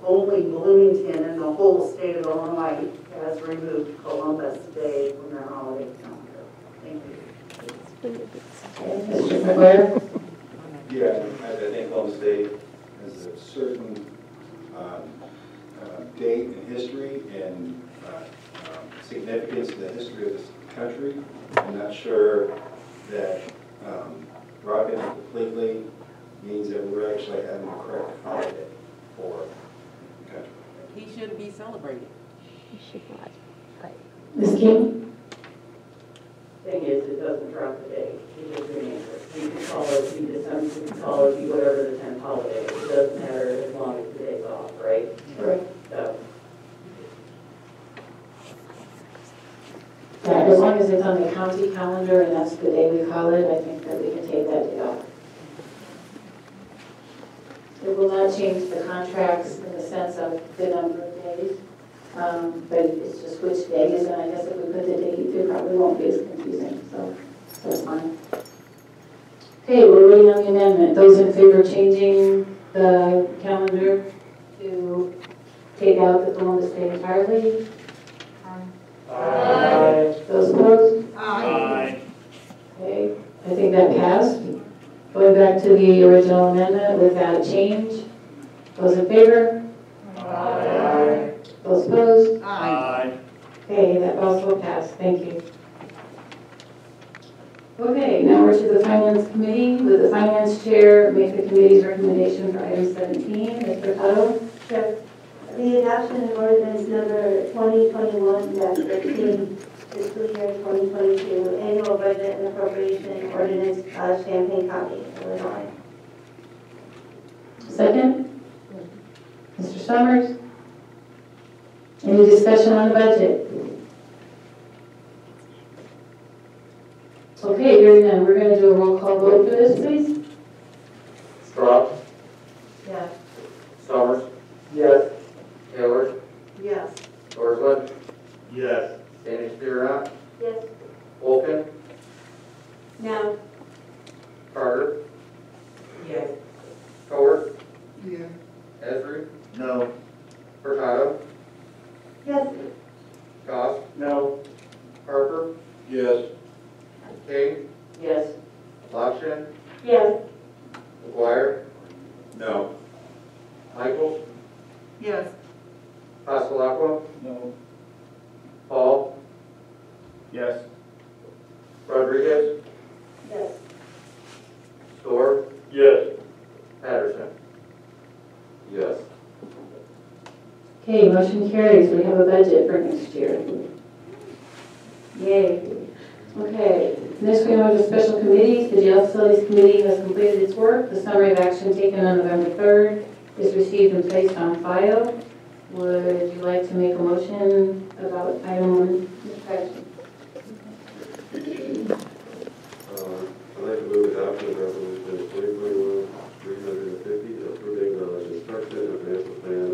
only Bloomington in the whole state of Illinois has removed Columbus Day from their holiday calendar. Thank you. Okay, Mr. McGuire? Yeah, I think Columbus Day has a certain date in history and significance in the history of this country. I'm not sure that dropping it completely means that we're actually having the correct holiday for the country. He shouldn't be celebrated. He should not. Right. Ms. King? Thing is, it doesn't drop the day. It just remains it. You can call it the December, you can call it the whatever the 10th holiday. It doesn't matter as long as the day's off, right? Right. So. Yeah, as long as it's on the county calendar and that's the day we call it, I think that we can take that day off. It will not change the contracts in the sense of the number of days, but it's just which days, and I guess if we put the date, it probably won't be as confusing, so that's fine. Okay, we're waiting on the amendment. Those in favor of changing the calendar to take out the Columbus Day entirely? Aye. Aye. Those opposed? Aye. Okay, I think that passed. Going back to the original amendment with that change. Those in favor? Aye. Those opposed? Aye. Okay, that also passed. Thank you. Okay, now we're to the Finance Committee. With the Finance Chair, make the committee's recommendation for item 17. Mr. Cotto? Sure. The adoption of ordinance number 2021-13, fiscal year 2022, annual budget and appropriation ordinance, Champaign County, Illinois. Second? Mr. Summers? Any discussion on the budget? Okay, hearing none, we're going to do a roll call vote for this, please. Straub, Yes. Summers. Yes. Taylor, Yes. Dorsman, Yes. Standish Spirit, Yes. Wolfen, No. Carter, Yes. Howard, Yeah. Esri, No. Furtado, Yes. Goss, No. Harper, Yes. King, Yes. Lapshin, Yes. McGuire, No. Michael, Yes. Passalacqua, No. Paul, Yes. Rodriguez, Yes. Storr, Yes. Patterson. Yes. Okay, motion carries. We have a budget for next year. Yay. Okay, next we have the special committees. The Jail Facilities Committee has completed its work. The summary of action taken on November 3rd is received and placed on file. Would you like to make a motion about item 1, Mr. Patterson? I'd like to move adoption of resolution 2021-350, approving the construction and financial plan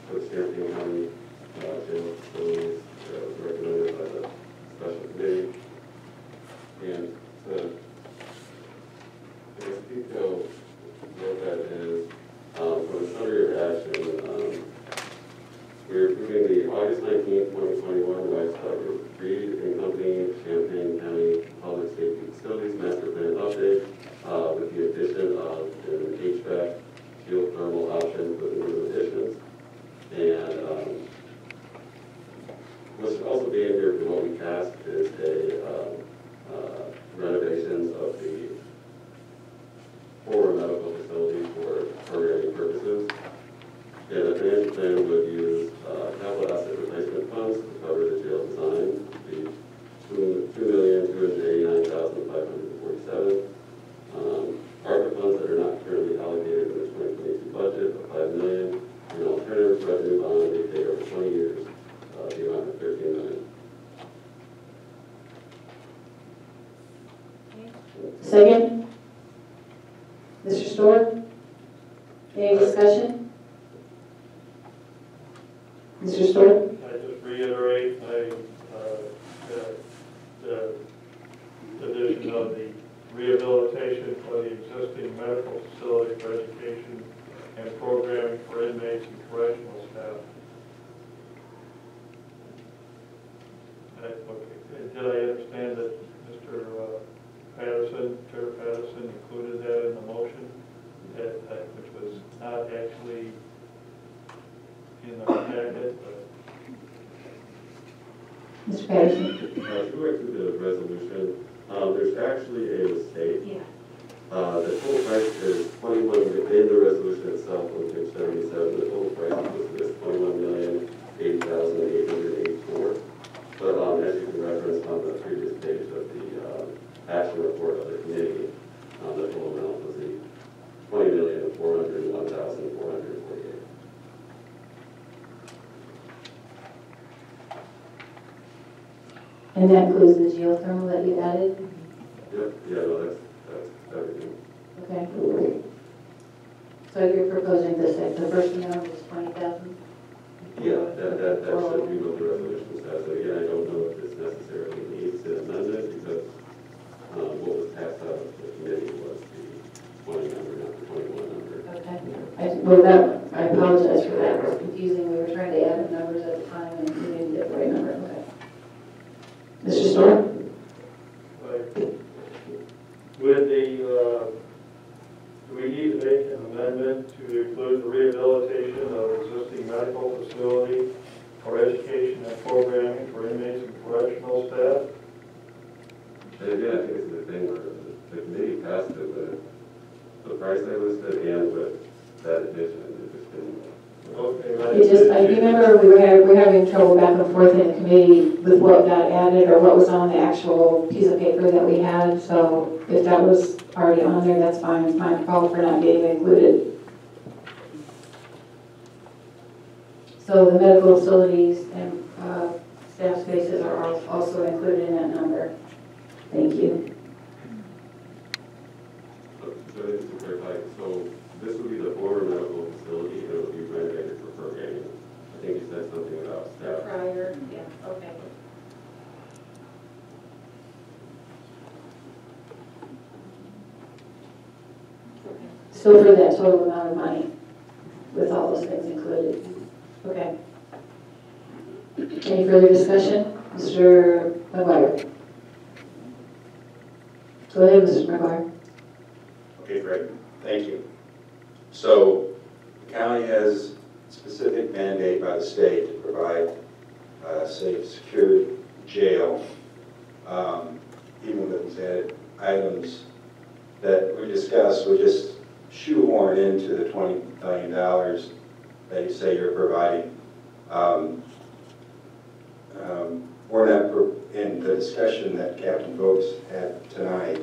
for the Champaign County Jail Facilities, recommended by the special committee. And to detail what that is, for the summary of action, we're approving the August 19th, 2021 Rice Reed and Company Champaign County Public Safety Facilities Master Plan update with the addition of an HVAC geothermal option with new additions. And what should also be in here for what we passed is a renovations of the former medical facility for programming purposes. And the financial plan would use capital asset replacement funds to cover the jail design, the $2,289,547. ARPA funds that are not currently allocated in the 2022 budget of $5 million, and alternative revenue bond they pay over 20 years, the amount of $13 million. Second? Mr. Storr? Any discussion? Mr. Storr? I just reiterate the addition of the rehabilitation for the existing medical facility for education and programming for inmates and correctional staff. Did I understand that Mr. Patterson, Chair Patterson, included that in the motion, which was not actually in the packet, but Mr. Patterson? If we went through the resolution, there's actually a mistake. Yeah. The total price is 21, in the resolution itself on page 77, the total price is $21,080,884. But as you can reference on the previous page of the action report of the committee, the total amount was the $20,401,448. And that includes the geothermal that you added? Yep, yeah, no, that's everything. Okay. So you're proposing this, the first amount was 20,000? Yeah, that should be what the resolution says. So again, I don't know if this necessarily needs an amendment because what was passed out of the committee was the 20 number, not the 21 number. Okay. I apologize for that. It was confusing. We were trying to add the numbers at the time and we didn't get the right number. Okay. Store? With the, do we need to make an amendment to include the rehabilitation of existing medical facility or education and programming for inmates and correctional staff? And again, I think it's the thing where the committee passed it with the price they listed and with that addition. It just didn't. I remember we were having trouble back and forth in the committee with what got added or what was on the actual piece of paper that we had. So if that was already on there, that's fine. It's my fault for not getting included. So the medical facilities and staff spaces are also included in that number. Thank you. So just to clarify, so this would be the former medical facility, and it would be renovated for programming. I think you said something about staff. Prior, yeah, okay. Still for that total amount of money, with all those things included. Okay. Any further discussion? Mr. McGuire. Go ahead, Mr. McGuire. Okay, great. Thank you. So the county has a specific mandate by the state to provide a safe, secure jail, even with these added items that we discussed, we just shoehorn into the $20 million that you say you're providing. We're not, in the discussion that Captain Vokes had tonight,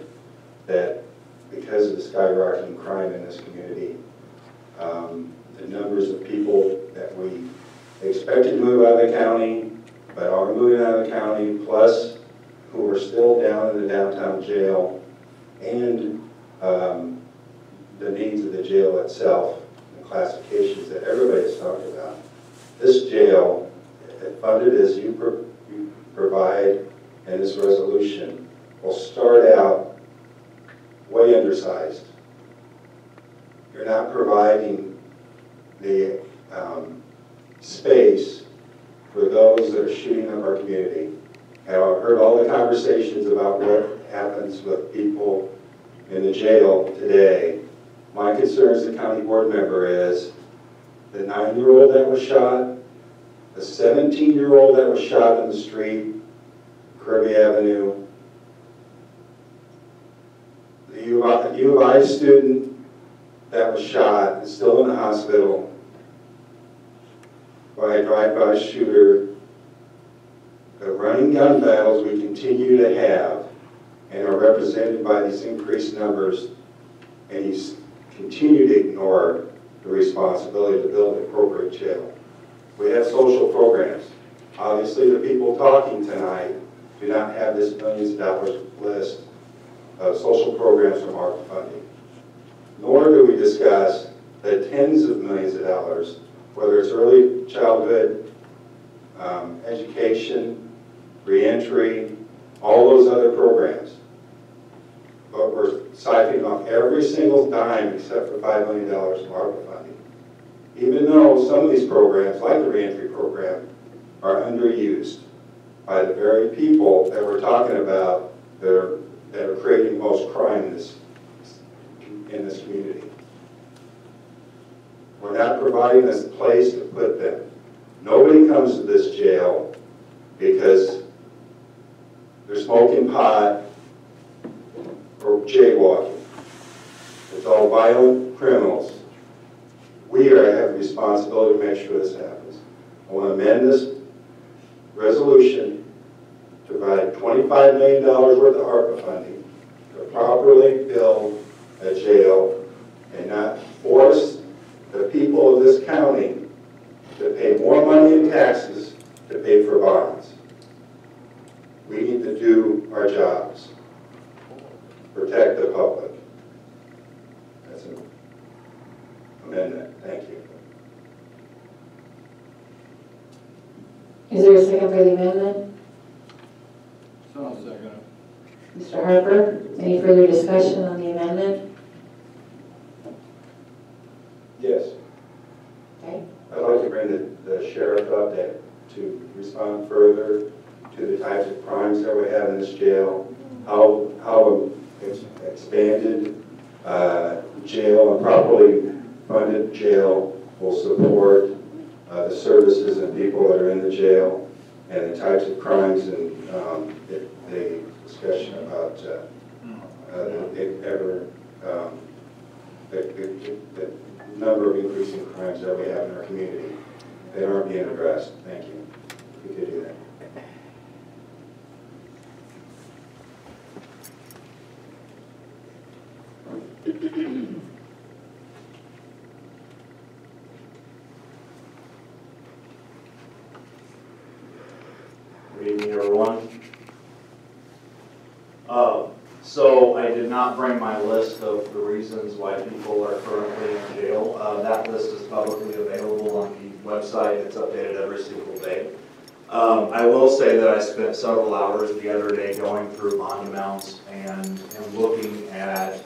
that because of the skyrocketing crime in this community, the numbers of people that we expected to move out of the county, but are moving out of the county, plus who are still down in the downtown jail, and the needs of the jail itself, the classifications that everybody's talked about. This jail, funded as you provide in this resolution, will start out way undersized. You're not providing the space for those that are shooting up our community. And I've heard all the conversations about what happens with people in the jail today. My concern as a county board member is the 9-year-old that was shot, the 17-year-old that was shot in the street, Kirby Avenue, the U of I student that was shot is still in the hospital by a drive-by shooter. The running gun battles we continue to have and are represented by these increased numbers, and you continue to ignore the responsibility to build an appropriate jail. We have social programs. Obviously, the people talking tonight do not have this millions of dollars list of social programs from ARPA funding. Nor do we discuss the tens of millions of dollars, whether it's early childhood, education, reentry, all those other programs. But we're siphoning off every single dime except for $5 million from ARPA funding. Even though some of these programs, like the reentry program, are underused by the very people that we're talking about that are creating the most crime in this community. We're not providing this place to put them. Nobody comes to this jail because they're smoking pot or jaywalking. It's all violent criminals. We have a responsibility to make sure this happens. I want to amend this resolution to provide $25 million worth of ARPA funding to properly build a jail and not force the people of this county to pay more money in taxes to pay for bonds. We need to do our jobs. Protect the public. That's an amendment. Thank you. Is there a second for the amendment? So I'll second it. Mr. Harper, any further discussion on the amendment? Yes. Okay. I'd like to bring the sheriff up to respond further to the types of crimes that we have in this jail, how expanded jail and properly funded jail will support the services and people that are in the jail, and the types of crimes, and the discussion about the number of increasing crimes that we have in our community that aren't being addressed. Thank you. If we could do that. Good evening, everyone. So I did not bring my list of the reasons why people are currently in jail. That list is publicly available on the website. It's updated every single day. I will say that I spent several hours the other day going through monuments and looking at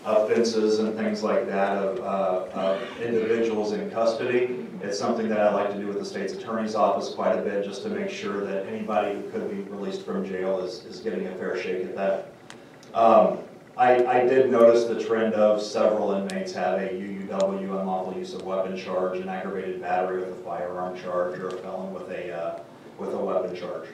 offenses and things like that of individuals in custody. It's something that I like to do with the state's attorney's office quite a bit, just to make sure that anybody who could be released from jail is getting a fair shake at that. I did notice the trend of several inmates have a UUW, unlawful use of weapon charge, an aggravated battery with a firearm charge, or a felon with a weapon charge.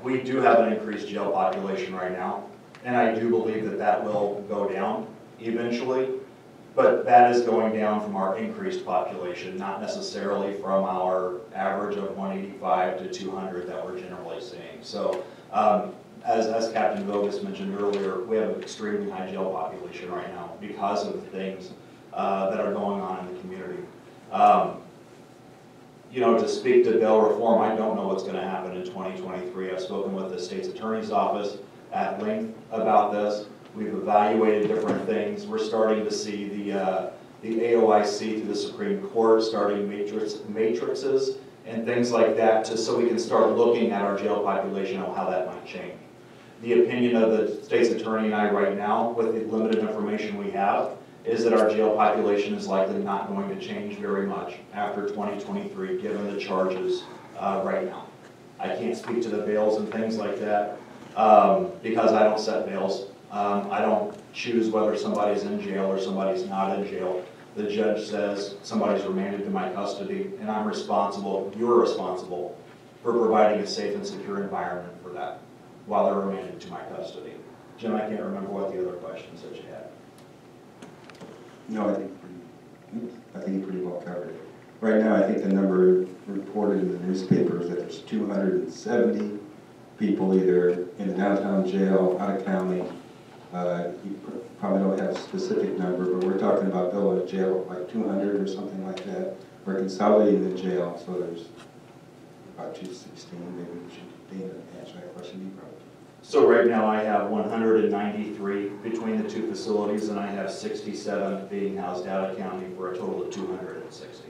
We do have an increased jail population right now, and I do believe that that will go down eventually, but that is going down from our increased population, not necessarily from our average of 185 to 200 that we're generally seeing. So as Captain Vogus mentioned earlier, we have an extremely high jail population right now because of things that are going on in the community. You know, to speak to bail reform, I don't know what's going to happen in 2023. I've spoken with the state's attorney's office at length about this. We've evaluated different things. We're starting to see the AOIC through the Supreme Court starting matrices and things like that, so we can start looking at our jail population and how that might change. The opinion of the state's attorney and I right now, with the limited information we have, is that our jail population is likely not going to change very much after 2023, given the charges right now. I can't speak to the bails and things like that because I don't set bails. I don't choose whether somebody's in jail or somebody's not in jail. The judge says somebody's remanded to my custody, and I'm responsible, you're responsible, for providing a safe and secure environment for that while they're remanded to my custody. Jim, I can't remember what the other questions that you had. No, I think you pretty well covered it. Right now, I think the number reported in the newspaper is that there's 270 people either in the downtown jail, out of county. You probably don't have a specific number, but we're talking about building a jail of like 200 or something like that. We're consolidating the jail, so there's about 216. Maybe we should answer that question. You probably. So right now I have 193 between the two facilities, and I have 67 being housed out of county for a total of 260.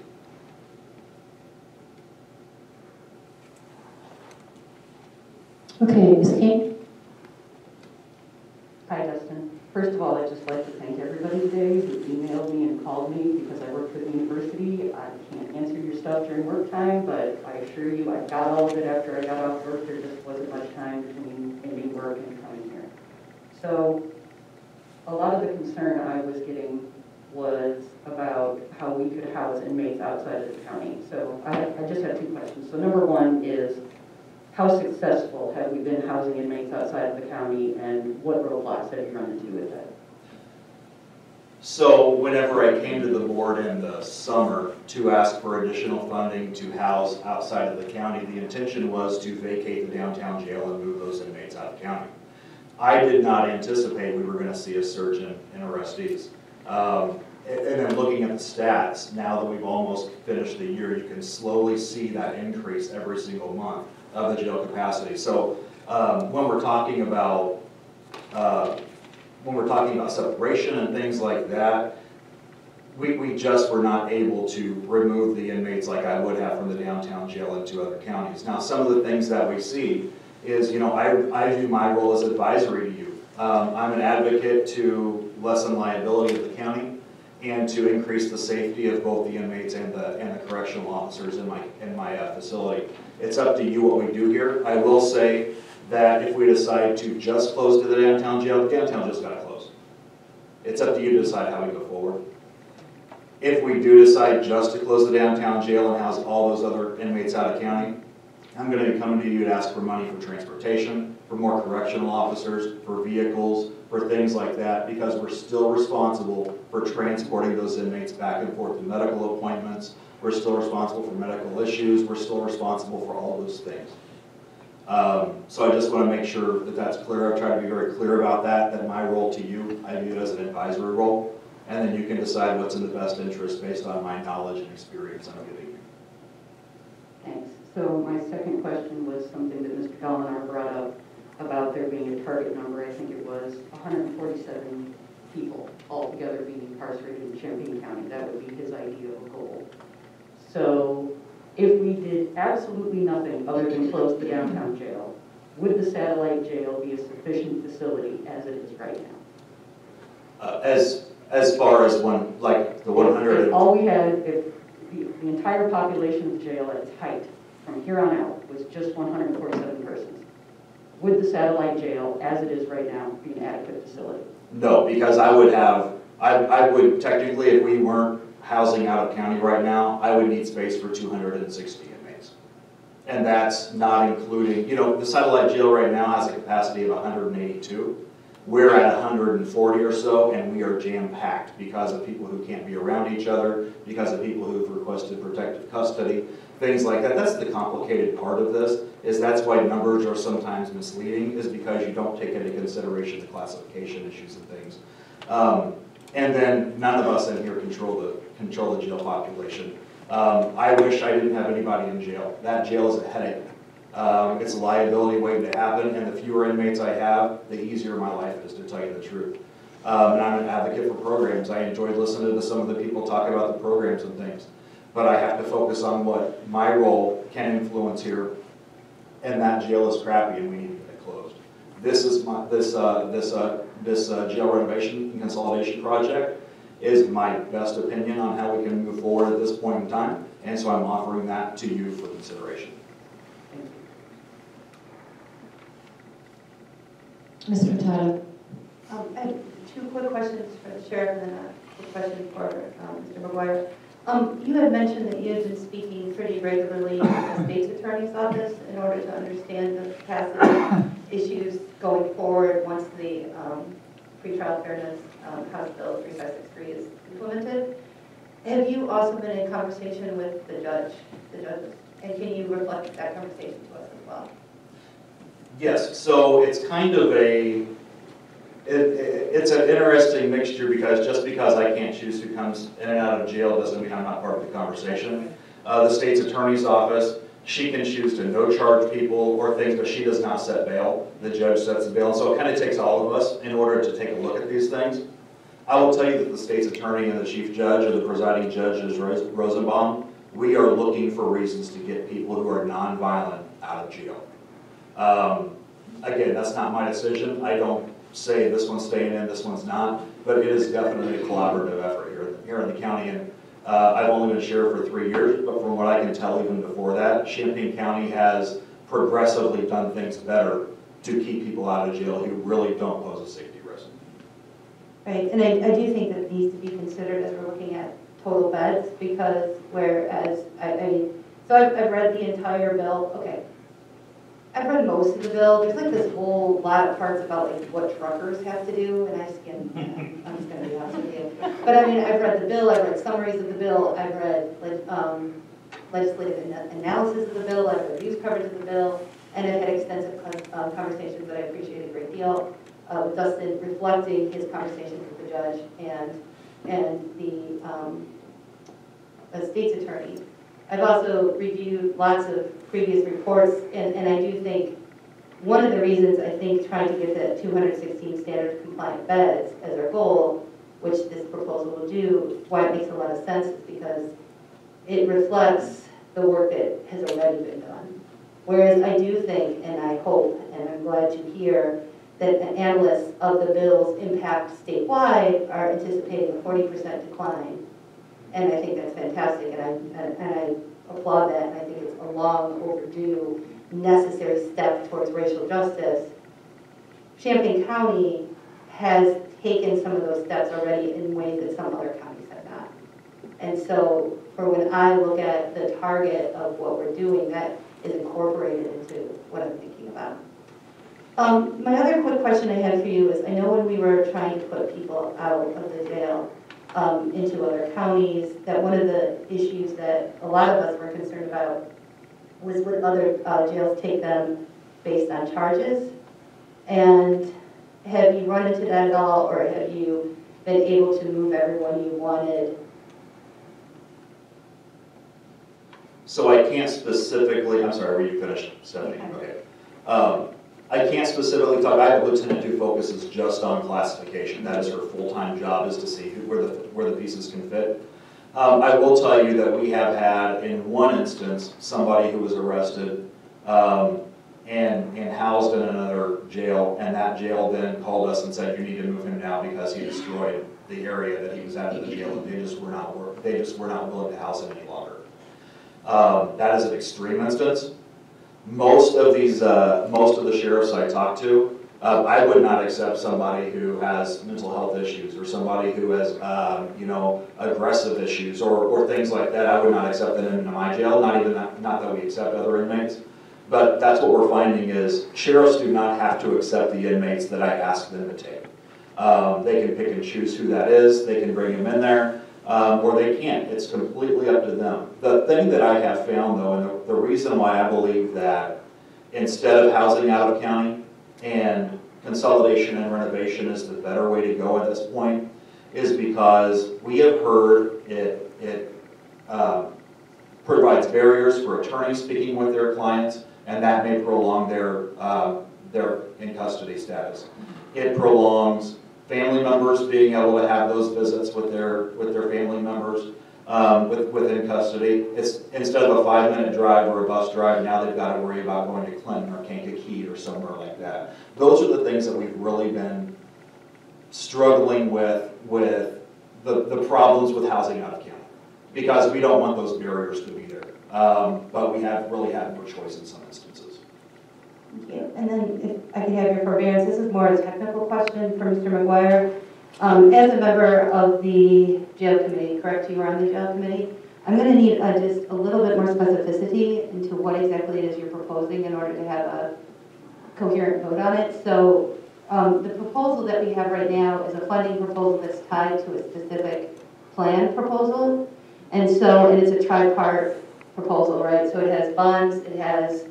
Okay, Ms. King? Hi, Dustin. First of all, I'd just like to thank everybody today who emailed me and called me because I work for the university. I can't answer your stuff during work time, but I assure you I got all of it after I got off work. There just wasn't much time between ending work and coming here. So a lot of the concern I was getting was about how we could house inmates outside of the county. So I just have two questions. So number one is, how successful have we been housing inmates outside of the county, and what roadblocks have you run into with that? So whenever I came to the board in the summer to ask for additional funding to house outside of the county, the intention was to vacate the downtown jail and move those inmates out of county. I did not anticipate we were going to see a surge in arrestees. And then looking at the stats, now that we've almost finished the year, you can slowly see that increase every single month of the jail capacity. So when we're talking about separation and things like that, we just were not able to remove the inmates like I would have from the downtown jail into other counties. Now, some of the things that we see is, you know, I view my role as advisory to you. I'm an advocate to lessen liability of the county and to increase the safety of both the inmates and the correctional officers in my facility. It's up to you what we do here. I will say that if we decide to just close to the downtown jail, the downtown just got closed. It's up to you to decide how we go forward. If we do decide just to close the downtown jail and house all those other inmates out of county, I'm going to be coming to you to ask for money for transportation, for more correctional officers, for vehicles, for things like that, because we're still responsible for transporting those inmates back and forth to medical appointments. We're still responsible for medical issues. We're still responsible for all those things. So I just want to make sure that that's clear. I've tried to be very clear about that my role to you, I view it as an advisory role, and then you can decide what's in the best interest based on my knowledge and experience I'm giving you. Thanks. So my second question was something that Mr. Gallagher brought up about there being a target number. I think it was 147 people altogether being incarcerated in Champaign County. That would be his idea of a goal. So if we did absolutely nothing other than close the downtown jail, would the satellite jail be a sufficient facility as it is right now? As far as like the 100? If all we had, if the entire population of the jail at its height from here on out was just 147 persons, would the satellite jail, as it is right now, be an adequate facility? No, because I would technically, if we weren't housing out of county right now, I would need space for 260 inmates. And that's not including, the satellite jail right now has a capacity of 182. We're at 140 or so, and we are jam-packed because of people who can't be around each other, because of people who've requested protective custody, things like that. That's the complicated part of this, is that's why numbers are sometimes misleading, is because you don't take into consideration the classification issues and things. And then none of us in here control the jail population. I wish I didn't have anybody in jail. That jail is a headache. It's a liability waiting to happen, and the fewer inmates I have, the easier my life is, to tell you the truth. And I'm an advocate for programs. I enjoyed listening to some of the people talk about the programs and things. But I have to focus on what my role can influence here, and that jail is crappy and we need to get it closed. This is this jail renovation and consolidation project is my best opinion on how we can move forward at this point in time, and so I'm offering that to you for consideration. Mr. Hurtado. I have two quick questions for the sheriff and then a quick question for Mr. McGuire. You had mentioned that you had been speaking pretty regularly with the state's attorney's office in order to understand the capacity issues going forward once the pretrial fairness House Bill 3563 is implemented. Have you also been in conversation with the judges? And can you reflect that conversation to us as well? Yes, so it's kind of it's an interesting mixture, because just because I can't choose who comes in and out of jail doesn't mean I'm not part of the conversation. The state's attorney's office, she can choose to no charge people or things, but she does not set bail. The judge sets the bail, and so it kind of takes all of us in order to take a look at these things. I will tell you that the state's attorney and the chief judge, or the presiding judge, is Rosenbaum. We are looking for reasons to get people who are nonviolent out of jail. Again, that's not my decision. I don't say this one's staying in, this one's not, but it is definitely a collaborative effort here in the county. And I've only been sheriff for 3 years, but from what I can tell, even before that, Champaign County has progressively done things better to keep people out of jail who really don't pose a safety risk. Right, and I do think that needs to be considered as we're looking at total beds, because whereas, so I've read the entire bill. Okay, I've read most of the bill. There's like this whole lot of parts about like what truckers have to do, and I'm just going to be honest with you. But I mean, I've read the bill, I've read summaries of the bill, I've read legislative analysis of the bill, I've read news coverage of the bill, and I've had extensive conversations that I appreciate a great deal with Dustin, reflecting his conversations with the judge and the state's attorney. I've also reviewed lots of previous reports, and I do think one of the reasons I think trying to get the 216 standard compliant beds as our goal, which this proposal will do, why it makes a lot of sense is because it reflects the work that has already been done. Whereas I do think, and I hope, and I'm glad to hear, that the analysts of the bill's impact statewide are anticipating a 40% decline. And I think that's fantastic, and applaud that, and I think it's a long overdue, necessary step towards racial justice. Champaign County has taken some of those steps already in ways that some other counties have not. And so for when I look at the target of what we're doing, that is incorporated into what I'm thinking about. My other quick question I had for you is, I know when we were trying to put people out of the jail into other counties, that one of the issues that a lot of us were concerned about was would other jails take them based on charges? And have you run into that at all, or have you been able to move everyone you wanted? So I can't specifically, I'm sorry, were you finished, Stephanie? Okay. I can't specifically talk, I have a lieutenant who focuses just on classification. That is her full-time job, is to see where the pieces can fit. I will tell you that we have had, in one instance, somebody who was arrested and housed in another jail, and that jail then called us and said, you need to move him now because he destroyed the area that he was at the jail, and they just were not willing to house him any longer. That is an extreme instance. Most of the sheriffs I talk to, I would not accept somebody who has mental health issues or somebody who has, aggressive issues or things like that. I would not accept them into my jail. Not that we accept other inmates, but that's what we're finding is sheriffs do not have to accept the inmates that I ask them to take. They can pick and choose who that is. They can bring him in there. Or they can't. It's completely up to them. The thing that I have found, though, and the reason why I believe that instead of housing out of county and consolidation and renovation is the better way to go at this point, is because we have heard it provides barriers for attorneys speaking with their clients, and that may prolong their in custody status. It prolongs family members being able to have those visits with their family members within custody. It's instead of a 5-minute drive or a bus drive, now they've got to worry about going to Clinton or Kankakee or somewhere like that. Those are the things that we've really been struggling with the problems with housing out of county, because we don't want those barriers to be there. But we have really had no choice in some instances. Thank you. And then if I could have your forbearance, this is more a technical question for Mr. McGuire. As a member of the jail committee, correct, you were on the jail committee, I'm going to need just a little bit more specificity into what exactly it is you're proposing in order to have a coherent vote on it. So the proposal that we have right now is a funding proposal that's tied to a specific plan proposal. And it's a tri-part proposal, right? So it has bonds, it has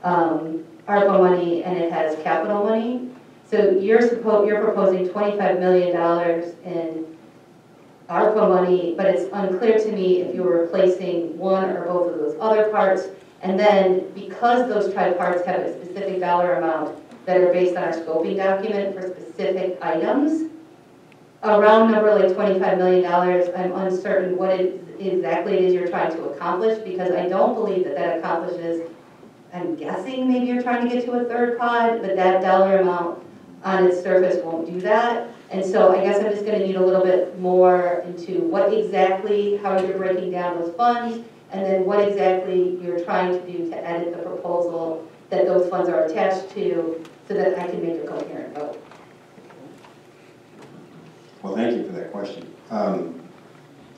ARPA money, and it has capital money. So you're proposing $25 million in ARPA money, but it's unclear to me if you're replacing one or both of those other parts. And then because those tri-parts have a specific dollar amount that are based on our scoping document for specific items, a round number like $25 million, I'm uncertain what exactly it is you're trying to accomplish, because I don't believe that accomplishes, I'm guessing maybe you're trying to get to a third pod, but that dollar amount on its surface won't do that. And so I guess I'm just going to need a little bit more into what exactly, how you're breaking down those funds, and then what exactly you're trying to do to edit the proposal that those funds are attached to, so that I can make a coherent vote. Well, thank you for that question.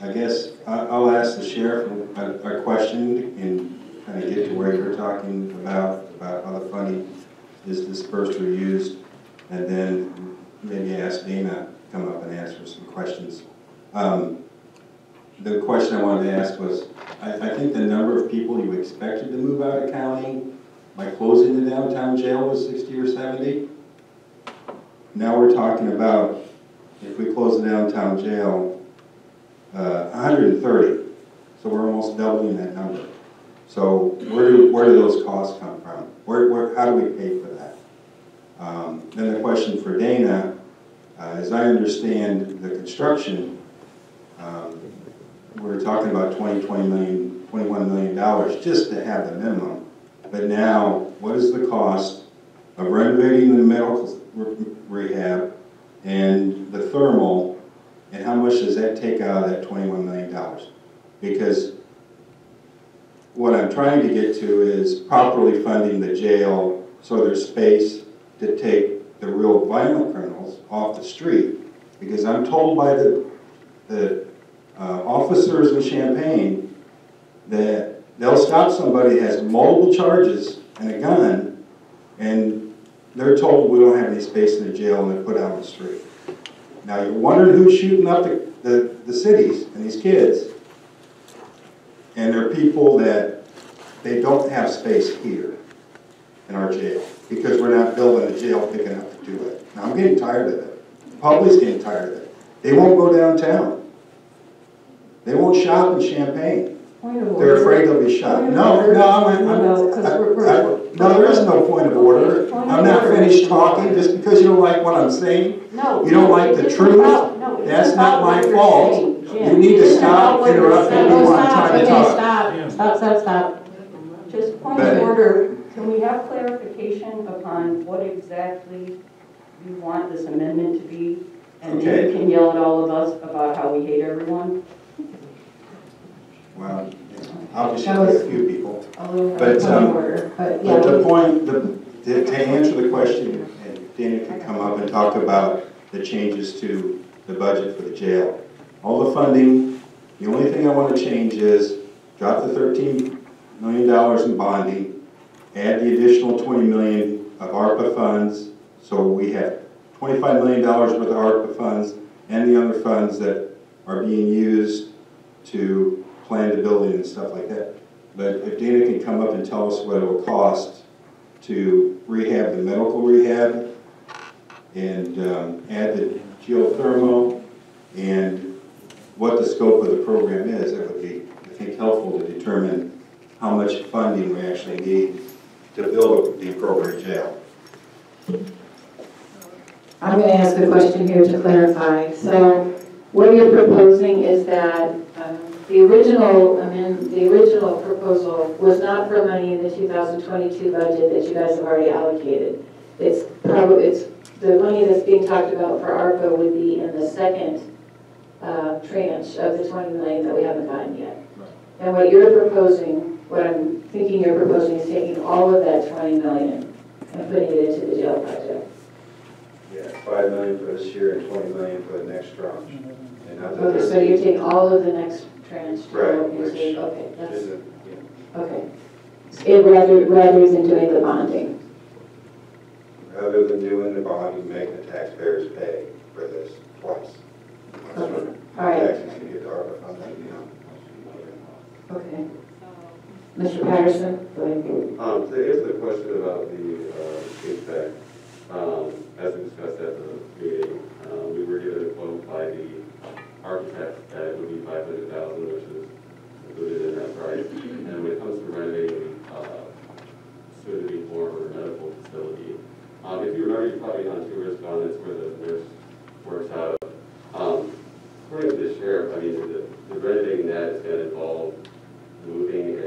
I guess I'll ask the sheriff a question and kind of get to where you're talking about how the funding is dispersed or used, and then maybe ask Dana to come up and answer some questions. The question I wanted to ask was, I think the number of people you expected to move out of county by closing the downtown jail was 60 or 70. Now we're talking about, if we close the downtown jail, 130. So we're almost doubling that number. So where do those costs come from? How do we pay for that? Then the question for Dana, as I understand the construction, we're talking about $21 million just to have the minimum. But now, what is the cost of renovating the medical rehab and the thermal, and how much does that take out of that $21 million? Because what I'm trying to get to is properly funding the jail so there's space to take the real violent criminals off the street. Because I'm told by the officers in Champaign that they'll stop somebody that has multiple charges and a gun, and they're told we don't have any space in the jail and they're put out on the street. Now you're wondering who's shooting up the cities and these kids, and they're people that they don't have space here in our jail because we're not building a jail big enough to do it. Now I'm getting tired of it. The public's getting tired of it. They won't go downtown. They won't shop in Champaign. They're afraid they'll be shot. No, there is no point of order. I'm not finished talking just because you don't like what I'm saying. You don't like the truth. That's not my fault. You need to stop interrupting me when I'm trying to talk. Stop. Just point of order. Can we have clarification upon what exactly you want this amendment to be? And then you can yell at all of us about how we hate everyone. Well, obviously a few people. But the point, to answer the question, and Dana can come up and talk about the changes to the budget for the jail. All the funding, the only thing I want to change is drop the $13 million in bonding, add the additional $20 million of ARPA funds, so we have $25 million worth of ARPA funds and the other funds that are being used to plan the building and stuff like that. But if Dana can come up and tell us what it will cost to rehab the medical rehab and add the geothermal and what the scope of the program is, it would be, I think, helpful to determine how much funding we actually need to build the appropriate jail. I'm going to ask a question here to clarify. So what you're proposing is that the original proposal was not for money in the 2022 budget that you guys have already allocated. It's the money that's being talked about for ARPA would be in the second tranche of the $20 million that we haven't gotten yet. And what you're proposing, what I'm thinking you're proposing, is taking all of that $20 million and putting it into the jail project. Yeah, $5 million for this year and $20 million for the next tranche. Okay, so you're taking all of the next tranche. Right. Okay, that's okay. Rather than doing the bonding. Rather than doing the bonding, make the taxpayers pay for this twice. Okay. All right. Taxes to get ARPA funding, Okay. Mr. Patterson, go ahead. To answer the question about the HVAC, as we discussed at the meeting, we were given a quote by the architect that it would be $500,000, which is included in that price. And when it comes to renovating soon-to-be former medical facility, if you remember, you probably on tours down, that's where the nurse works out of. According to the sheriff, I mean, the renovating that is going to involve moving a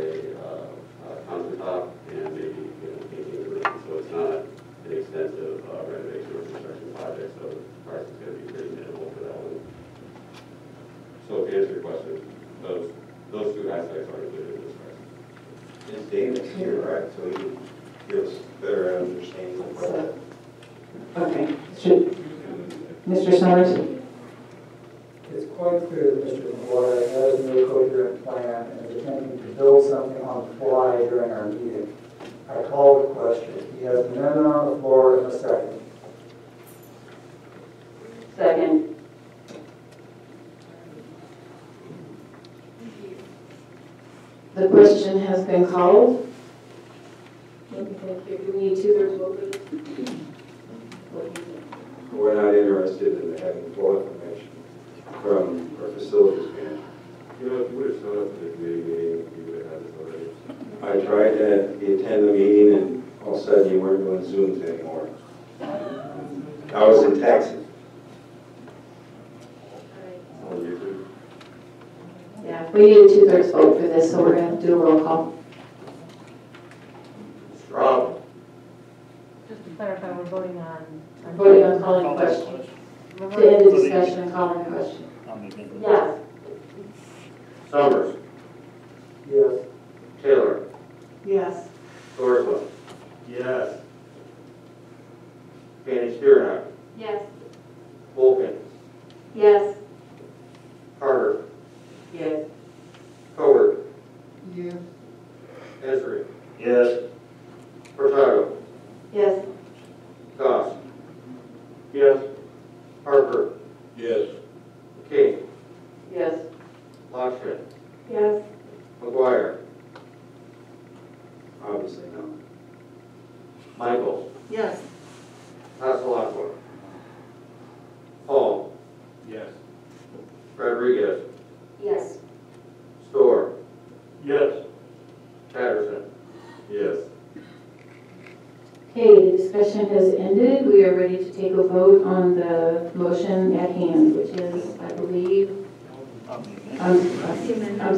countertop and maybe painting the room. So it's not an extensive renovation or construction project, so the price is going to be pretty minimal for that one. So to answer your question, those two aspects are included in this price. And David's here, right? So he can give us a better understanding of what Okay. Mr. Summers? It's quite clear that Mr. McGuire has no coherent plan and is attempting to build something on the fly during our meeting. I call the question. He has an amendment on the floor in a second. Second. The question has been called. Thank you. Do we need 2/3 vote? we're not interested in having full information from our facilities manager. You know, if you would have showed up to the committee meeting, you would have had this already. I tried to attend the meeting and all of a sudden you weren't doing Zooms anymore. I was in Texas. Yeah, we need a 2/3 vote for this, so we're going to do a roll call. Rob. Just to clarify, we're voting on Calling a question. To end the discussion and calling a question. Yes. Summers. Yes. Taylor. Yes. Dorsman. Yes. Kenny Spearhead. Yes. Wolken. Yes. Carter. Yes. Covert. Yes. Esri. Yes. Furtado. Yes. Goss. Yes. Harper. Yes. King. Yes. Lockton. Yes. McGuire. Obviously, no. Michael. Yes. Hasselhoff. Paul. Yes. Rodriguez. Yes. Store. Yes. Patterson. Yes. Okay, the discussion has ended. We are ready to take a vote on the motion at hand, which is, I believe, I'm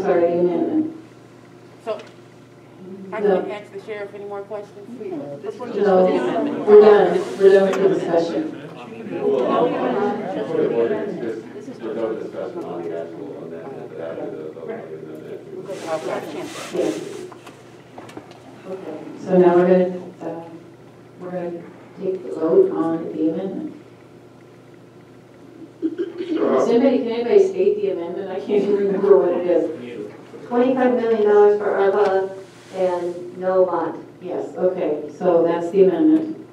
sorry, the amendment. So, I No. can ask the sheriff any more questions? No, we're done. We're done with the discussion. There's no discussion on the actual amendment, but after the vote on the amendment. Yes. Okay, so now we're gonna take the vote on the amendment. Can anybody state the amendment? I can't even remember what it is. $25 million for ARPA and no bond. Yes, okay, so that's the amendment.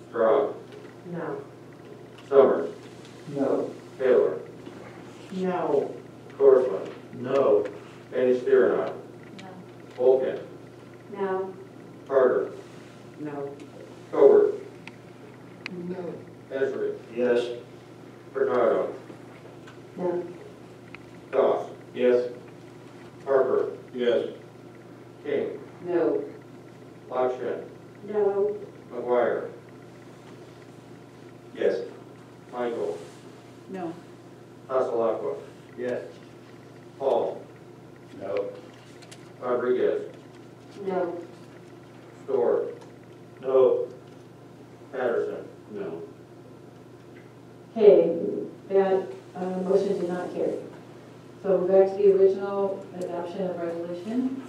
Straw. No. Summers. No. Taylor. No. Dorsman. No. Kenny Spearhead. Wolken. No. Carter. No. Covert. No. Esri. Yes. Furtado. No. Goss. Yes. Harper. Yes. King. No. Lockton. No. McGuire. Yes. Michael. No. Hasselhoff. Yes. Paul. No. Rodriguez. No. Store. No. Patterson. No. Okay, that motion did not carry. So we're back to the original adoption of resolution.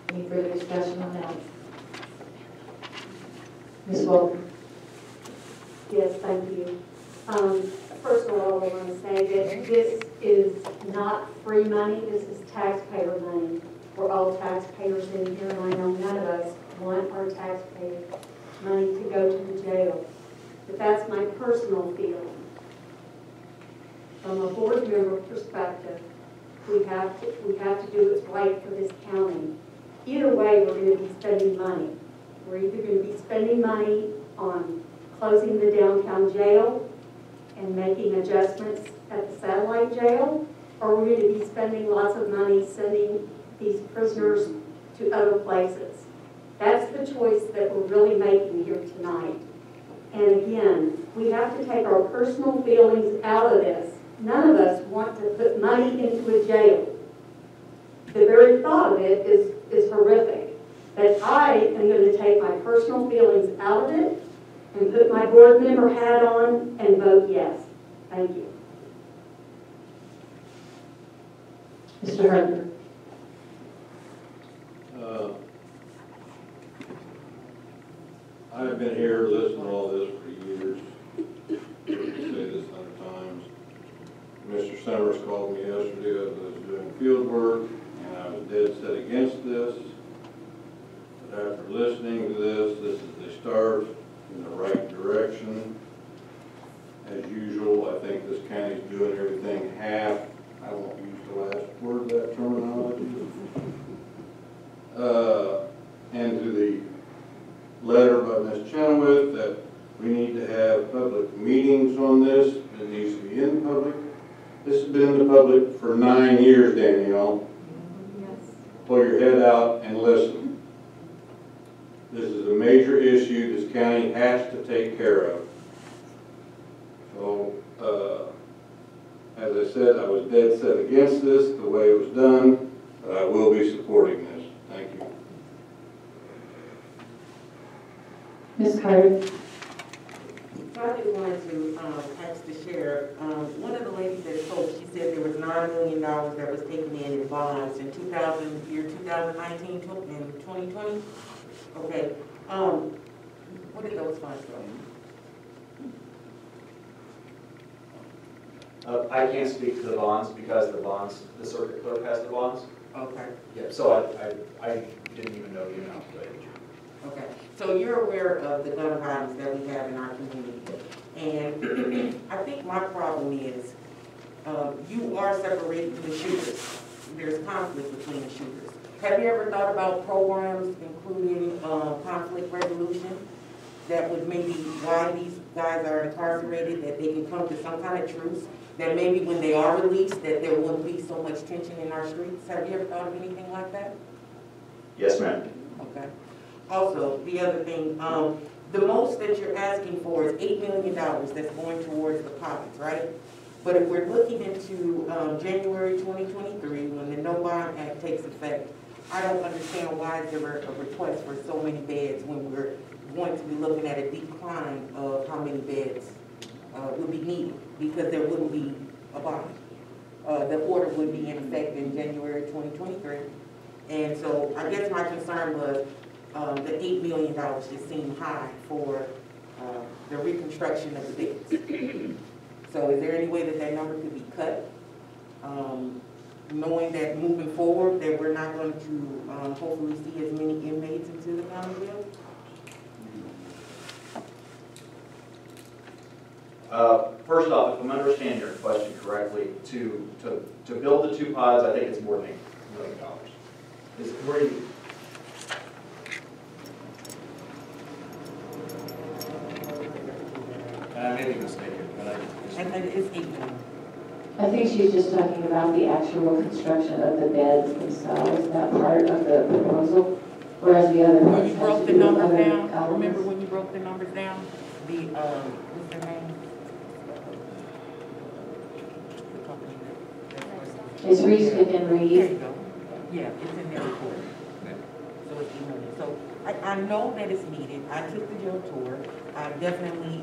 Any further discussion on that? Ms. Walton? Yes, thank you. First of all, I want to say that this is not free money, this is taxpayer money. We're all taxpayers in here, and I know none of us want our taxpayer money to go to the jail. But that's my personal feeling. From a board member perspective, we have to do what's right for this county. Either way, we're going to be spending money. We're either going to be spending money on closing the downtown jail and making adjustments at the satellite jail, or we're going to be spending lots of money sending these prisoners to other places. That's the choice that we're really making here tonight. And again, we have to take our personal feelings out of this. None of us want to put money into a jail. The very thought of it is horrific. But I am going to take my personal feelings out of it and put my board member hat on and vote yes. Thank you. Mr. Harper? I've been here listening to all this for years. I say this 100 times. Mr. Summers called me yesterday. I was doing field work, and I was dead set against this. But after listening to this is the start in the right direction. As usual, I think this county's doing everything half. I won't use the last word of that terminology. And to the letter by Ms. Chenoweth that we need to have public meetings on this. It needs to be in public. This has been in the public for 9 years, Danielle. Yes. Pull your head out and listen. This is a major issue this county has to take care of. So, as I said, I was dead set against this, the way it was done, but I will be supporting this. Thank you. Ms. Carter? So I just wanted to ask the sheriff, one of the ladies that spoke, she said there was 9 $5 million that was taken in bonds in 2019 and 2020? Okay, what did those funds go? I can't speak to the bonds because the circuit clerk has the bonds. Okay. Yeah, so I didn't even know the amount related to. Okay, so you're aware of the gun violence that we have in our community. And I think my problem is, you are separating the shooters. There's conflict between the shooters. Have you ever thought about programs including conflict resolution that would maybe, why these guys are incarcerated, that they can come to some kind of truce, that maybe when they are released, that there wouldn't be so much tension in our streets? Have you ever thought of anything like that? Yes, ma'am. Okay. Also, the other thing, the most that you're asking for is $8 million that's going towards the pockets, right? But if we're looking into January 2023, when the No Bond Act takes effect, I don't understand why there were a request for so many beds when we're going to be looking at a decline of how many beds would be needed, because there wouldn't be a bond. The order would be in effect in January 2023. And so I guess my concern was the $8 million just seemed high for the reconstruction of the beds. So is there any way that that number could be cut? Knowing that moving forward that we're not going to hopefully see as many inmates into the county jail? First off, if I'm understanding your question correctly, to build the 2 pods, I think it's more than $8 million. Is it where you? I may be mistaken, but I think it's 8 million. I think she's just talking about the actual construction of the beds themselves, that part of the proposal, whereas the other When ones you have broke to the do with numbers other down, elements. remember when you broke the numbers down? The, what's their name? It's Reese and There Reed. you go. Yeah, it's in their report. So it's 8 million. So I know that it's needed. I took the jail tour. I definitely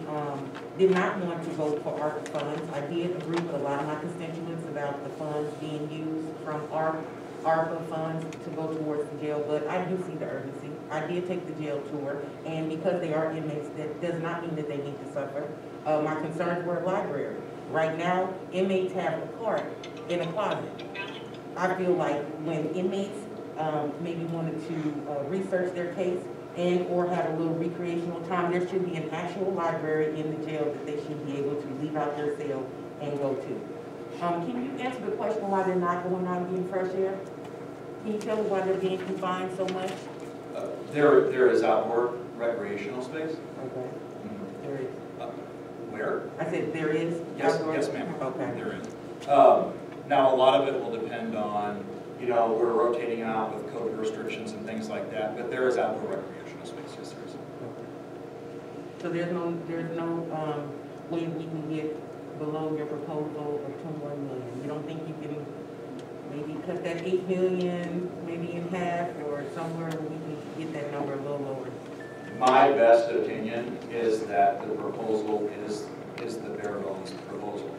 did not want to vote for ARPA funds. I did agree with a lot of my constituents about the funds being used from ARPA funds to go towards the jail, but I do see the urgency. I did take the jail tour, and because they are inmates, that does not mean that they need to suffer. My concerns were library. Right now, inmates have a cart in a closet. I feel like when inmates maybe wanted to research their case and or have a little recreational time, there should be an actual library in the jail that they should be able to leave out their cell and go to. Can you answer the question why they're not going out and getting fresh air? Can you tell me why they're being confined so much? There is outdoor recreational space. Okay. There is. Where? I said there is. Yes, outdoor? yes, ma'am. Okay. There is. Now, a lot of it will depend on, we're rotating out with COVID restrictions and things like that, but there is outdoor recreational space, yes, there is. So there's no way we can get below your proposal of 21 million. You don't think you can maybe cut that 8 million maybe in half or somewhere we can get that number a little lower? My best opinion is that the proposal is the bare bones proposal.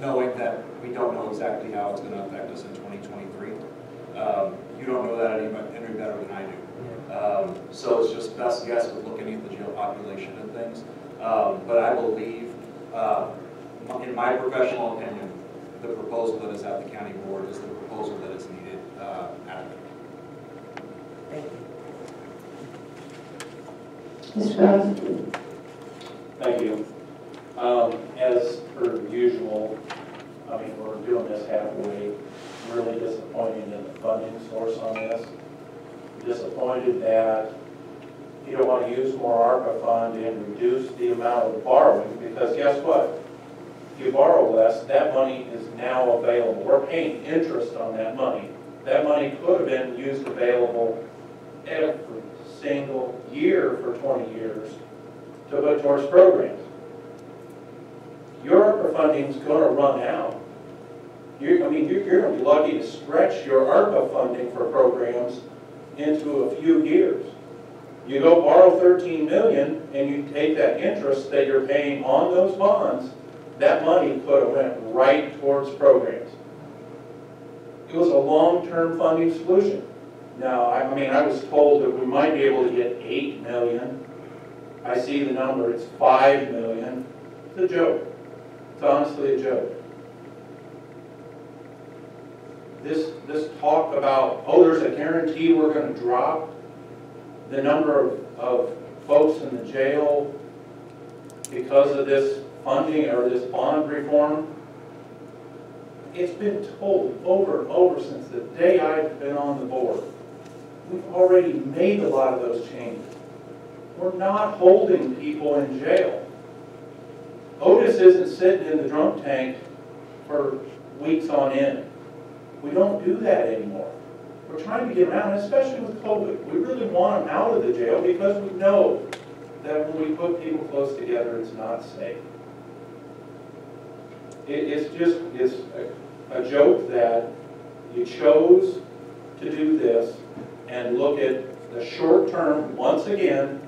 Knowing that we don't know exactly how it's going to affect us in 2023. You don't know that any better than I do. So it's just best guess with looking at the jail population and things. But I believe, in my professional opinion, the proposal that is at the county board is the proposal that is needed adequate. Thank you. Mr. Ross? Thank you. As per usual, we're doing this halfway. Really disappointed in the funding source on this. Disappointed that you don't want to use more ARPA fund and reduce the amount of borrowing, because guess what? If you borrow less, that money is now available. We're paying interest on that money. That money could have been used available every single year for 20 years to put towards programs. Your ARPA funding is going to run out. You're going to be lucky to stretch your ARPA funding for programs into a few years. You go borrow $13 million and you take that interest that you're paying on those bonds that money could have went right towards programs. It was a long-term funding solution. Now, I mean, I was told that we might be able to get 8 million. I see the number, it's 5 million. It's a joke. It's honestly a joke. This talk about, oh, there's a guarantee we're going to drop the number of folks in the jail because of this funding or this bond reform. It's been told over and over since the day I've been on the board. We've already made a lot of those changes. We're not holding people in jail. Otis isn't sitting in the drunk tank for weeks on end. We don't do that anymore. We're trying to get around, especially with COVID. We really want them out of the jail because we know that when we put people close together, it's not safe. It's a joke that you chose to do this and look at the short term once again,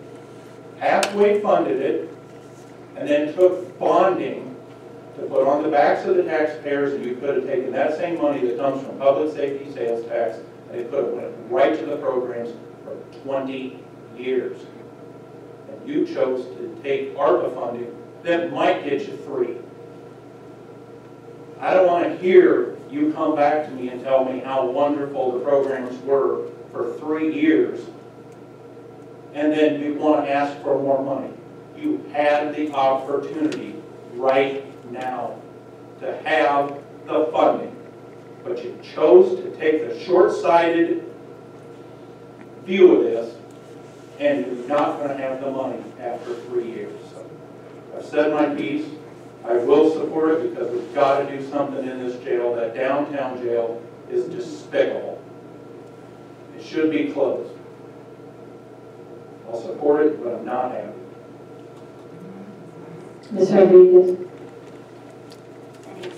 halfway funded it, and then took bonding to put on the backs of the taxpayers, and you could have taken that same money that comes from public safety sales tax, and it could have went right to the programs for 20 years. And you chose to take ARPA funding that might get you 3. I don't want to hear you come back to me and tell me how wonderful the programs were for 3 years, and then you want to ask for more money. You had the opportunity right now to have the funding, but you chose to take the short-sighted view of this, and you're not going to have the money after 3 years. So I've said my piece. I will support it because we've got to do something in this jail. That downtown jail is despicable. It should be closed. I'll support it, but I'm not happy. Ms. Rodriguez? Thanks.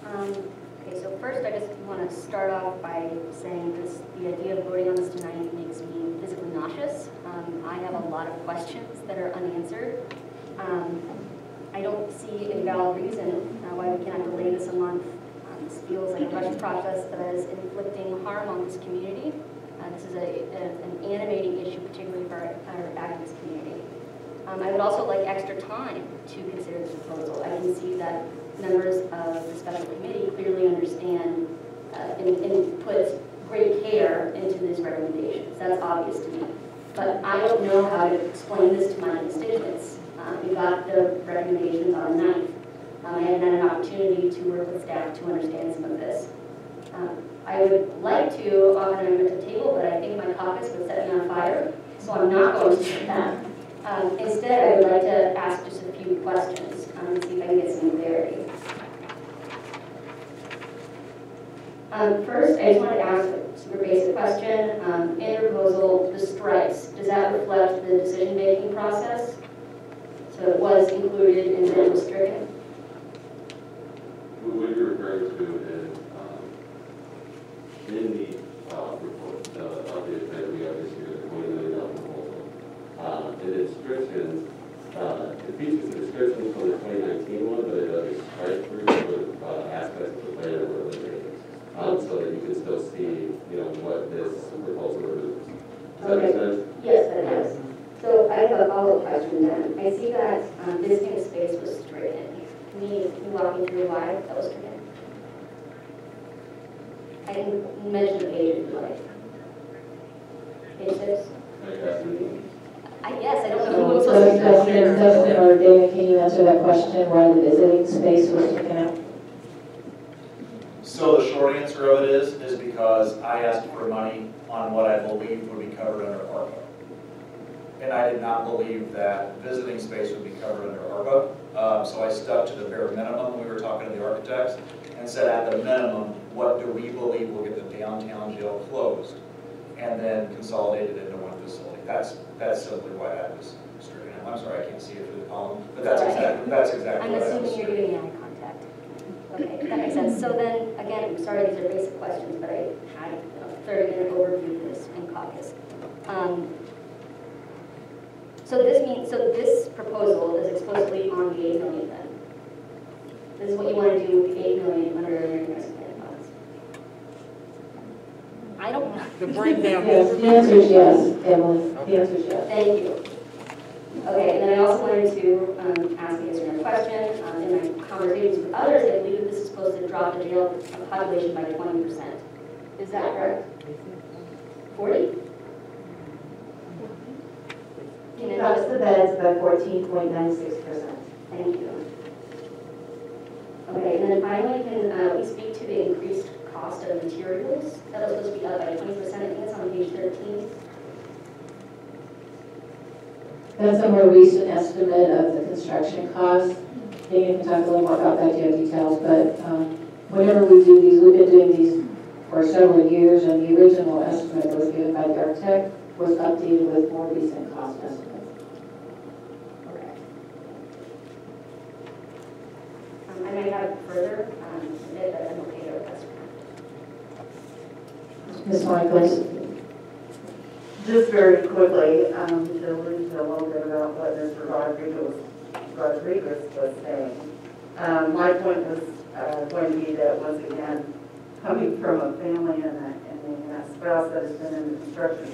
Okay, so first I just want to start off by saying the idea of voting on this tonight makes me physically nauseous. I have a lot of questions that are unanswered. I don't see a valid reason why we cannot delay this a month. This feels like a rushed process that is inflicting harm on this community. This is an animating issue, particularly for our activist community. I would also like extra time to consider this proposal. I can see that members of the special committee clearly understand and put great care into these recommendations. That's obvious to me. But I don't know how to explain this to my constituents. We got the recommendations on the 9th. I haven't had an opportunity to work with staff to understand some of this. I would like to offer them at the table, but I think my caucus would set me on fire, so I'm not going to do that. Instead, I would like to ask just a few questions and see if I can get some clarity. First, I just wanted to ask a super basic question. In the proposal, the strikes, does that reflect the decision-making process? So it was included and then it was stricken? What you're referring to is in the report, the update that we have this year, the $20 million proposal. In the descriptions, it features the description from the 2019 one, but it doesn't strike through with aspects of the plan that were eliminated, so that you can still see, what this proposal removes. Does that make sense? Yes, that does. So I have a follow-up question then. I see that visiting space was stricken. Can you walk me through why that was stricken? I can mention the page if you like. Page 6? Yes, I don't know who was supposed to Dustin or David, can you answer that question, why the visiting space was taken out? So the short answer of it is because I asked for money on what I believed would be covered under ARPA. And I did not believe that visiting space would be covered under ARPA. So I stuck to the bare minimum. We were talking to the architects and said at the minimum, what do we believe will get the downtown jail closed and then consolidated into one facility. That's simply why that was stricken. I'm sorry, I can't see it through the column, but that's exactly I'm what I was assuming you're giving me eye contact. Okay, that makes sense. So then, again, I'm sorry these are basic questions, but I had a 30-minute overview of this in caucus. So this proposal is explicitly on the 8 million then? This is what you want to do with the $8 million under American Rescue Plan funds. I don't know. The breakdown. Yes, the answer is yes, Emily. The answer is yes. Thank you. Okay, and then I also wanted to ask you guys another question. In my conversations with others, I believe this is supposed to drop the jail population by 20%. Is that correct? 40? It drops the beds by 14.96%. Thank you. Okay, and then finally, can we speak to the increased cost of materials? That was supposed to be up by 20%. I think it's on page 13. That's a more recent estimate of the construction costs. Maybe you can talk a little more about that, you have details, but whenever we do these, we've been doing these for several years, and the original estimate that was given by the architect was updated with more recent cost estimates. I might have further, but I'm okay with that. Ms. Michaels? Just very quickly, to allude to a little bit about what Mr. Rodriguez was saying. My point was going to be that once again, coming from a family and a spouse that has been in the construction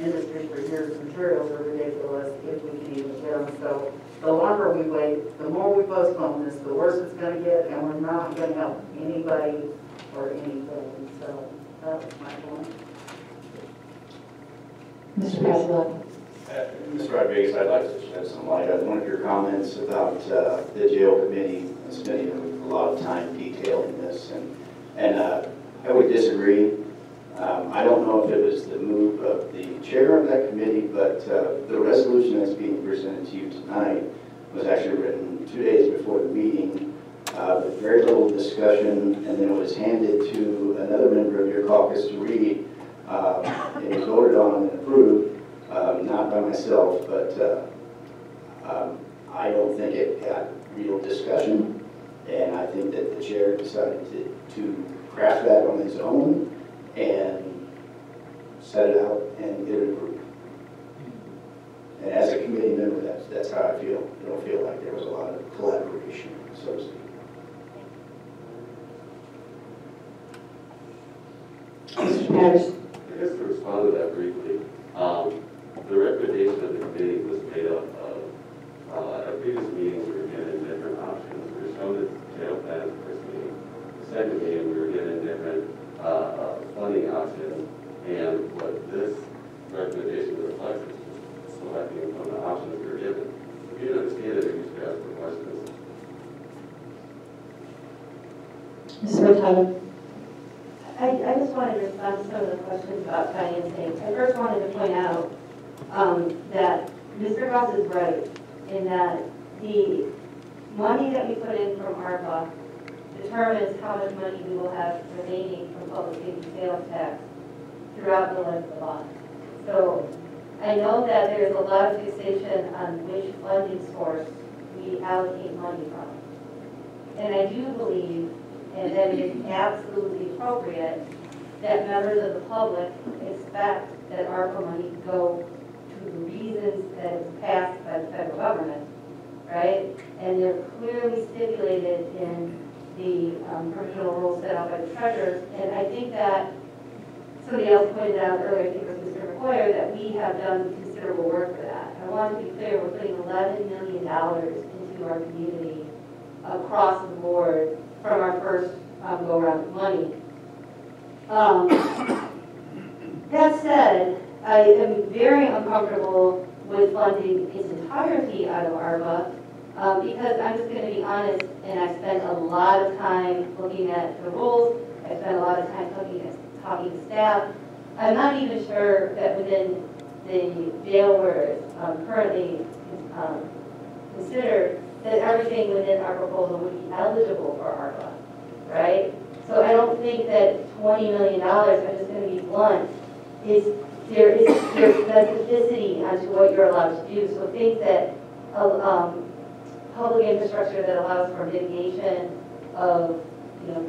industry for years, materials are ridiculous if we can even get them. So the longer we wait, the more we postpone this, the worse it's going to get, and we're not going to help anybody or anything. So that was my point. Mr. President. Mr. Rodriguez, I'd like to shed some light on one of your comments about the jail committee spending a lot of time detailing this, and I would disagree. I don't know if it was the move of the chair of that committee, but the resolution that's being presented to you tonight was actually written 2 days before the meeting, with very little discussion, and then it was handed to another member of your caucus to read. It was voted on and approved, not by myself, but I don't think it had real discussion, and I think that the chair decided to craft that on his own and set it out and get it approved. And as a committee member, that's how I feel. I don't feel like there was a lot of collaboration, so to speak. Mr. Patterson. I guess to respond to that briefly, the recommendation of the committee was made up of, at previous meetings we were given different options. We were shown the jail plan at the first meeting. The second meeting we were given different funding options, and what this recommendation reflects is just selecting from the options we were given. If you didn't understand it, you should ask the questions. Ms. Hurtado. I just wanted to respond to some of the questions about financing. I first wanted to point out that Mr. Ross is right in that the money that we put in from ARPA determines how much money we will have remaining from public safety sales tax throughout the life of the bond. So I know that there's a lot of fixation on which funding source we allocate money from. And I do believe, and that it is absolutely appropriate, that members of the public expect that ARPA money go to the reasons that it's passed by the federal government, right? And they're clearly stipulated in the provisional rules set out by the treasurers. And I think that somebody else pointed out earlier, I think it was Mr. McCoy, that we have done considerable work for that. I want to be clear, we're putting $11 million into our community across the board from our first go around of money. That said, I am very uncomfortable with funding its entirety out of ARPA because I'm just going to be honest, and I spent a lot of time looking at the rules. I spent a lot of time talking to staff. I'm not even sure that within the jail where it's currently considered that everything within our proposal would be eligible for ARPA, right? So I don't think that $20 million, I'm just going to be blunt, there's specificity onto what you're allowed to do. So things that public infrastructure that allows for mitigation of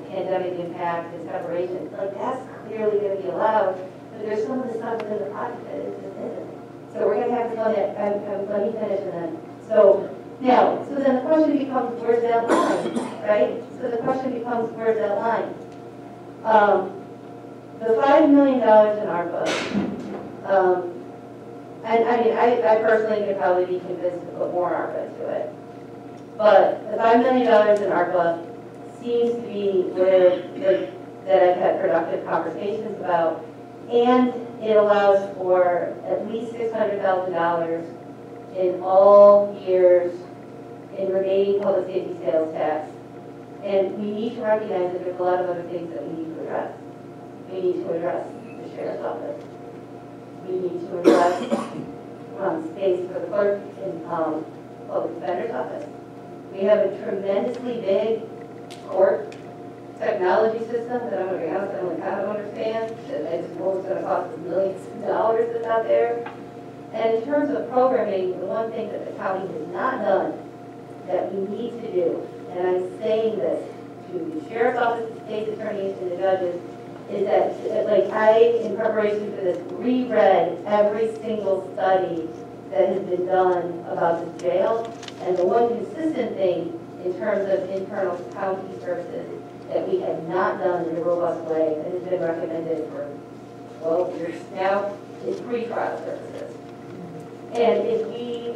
pandemic impact and separation, like that's clearly going to be allowed. But there's some of the stuff within the project that it just isn't. So we're going to have to fund it. Let me finish and then. So Now, so then the question becomes, where's that line, right? So the question becomes, where's that line? The $5 million in ARPA, and I mean, I personally could probably be convinced to put more ARPA into it. But the $5 million in ARPA seems to be where that I've had productive conversations about, and it allows for at least $600,000 in all years in remaining public safety sales tax. And we need to recognize that there's a lot of other things that we need to address. We need to address the sheriff's office. We need to address space for the clerk in public defender's office. We have a tremendously big court technology system that I'm going to be honest, I don't kind of understand. I just know it's going to cost us millions of dollars that's out there. And in terms of programming, the one thing that the county has not done that we need to do, and I'm saying this to the sheriff's office, the state's attorneys, and the judges, is that, like, I, in preparation for this, reread every single study that has been done about the jail, and the one consistent thing in terms of internal county services that we have not done in a robust way and has been recommended for 12 years now is pretrial services. And if we,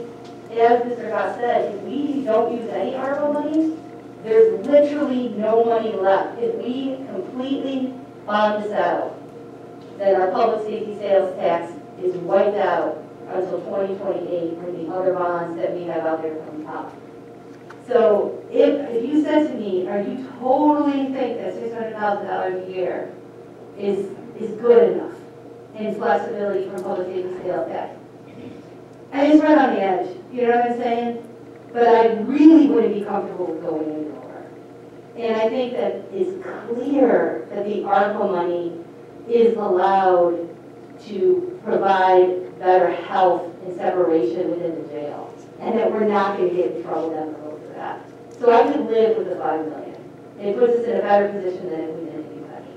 as Mr. Goss said, if we don't use any ARPA money, there's literally no money left. If we completely bond this out, then our public safety sales tax is wiped out until 2028 for the other bonds that we have out there from top. So if you said to me, are you totally think that $600,000 a year is good enough in flexibility from public safety sales tax? And it's right on the edge, you know what I'm saying? But I really wouldn't be comfortable with going any lower. And I think that it's clear that the ARPA money is allowed to provide better health and separation within the jail, and that we're not going to get in trouble down the road for that. So I could live with the $5 million. It puts us in a better position than if we didn't do any,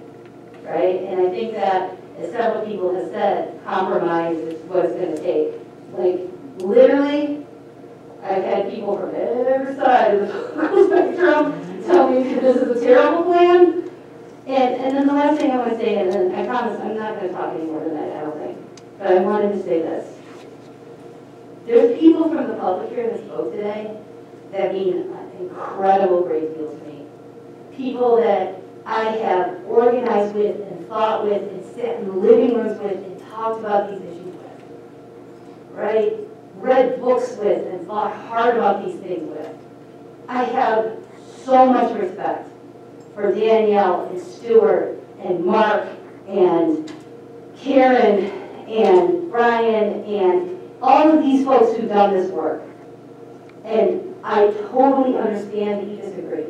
right? And I think that, as several people have said, compromise is what it's going to take. Like, literally, I've had people from every side of the political spectrum tell me that this is a terrible plan. And then the last thing I want to say, and then I promise I'm not going to talk any more than that, I don't think, but I wanted to say this. There's people from the public here that spoke today that mean an incredible great deal to me. People that I have organized with and thought with and sat in living rooms with and talked about these issues with, right? Read books with and thought hard about these things with. I have so much respect for Danielle and Stuart and Mark and Karen and Brian and all of these folks who've done this work. And I totally understand that you disagree.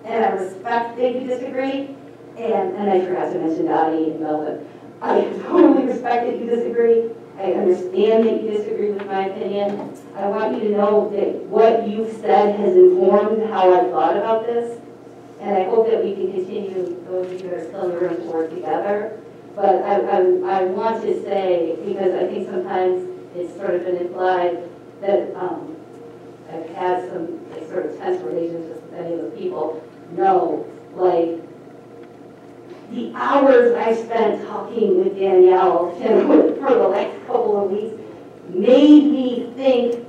And I respect that you disagree. And I forgot to mention Dottie and Melvin. I totally respect that you disagree. I understand that you disagree with my opinion. I want you to know that what you've said has informed how I've thought about this. And I hope that we can continue, those of you that are still in the room, to work together. But I want to say, because I think sometimes it's sort of been implied that I've had some sort of tense relationships with any of the people. No, like, the hours I spent talking with Danielle for the last couple of weeks made me think,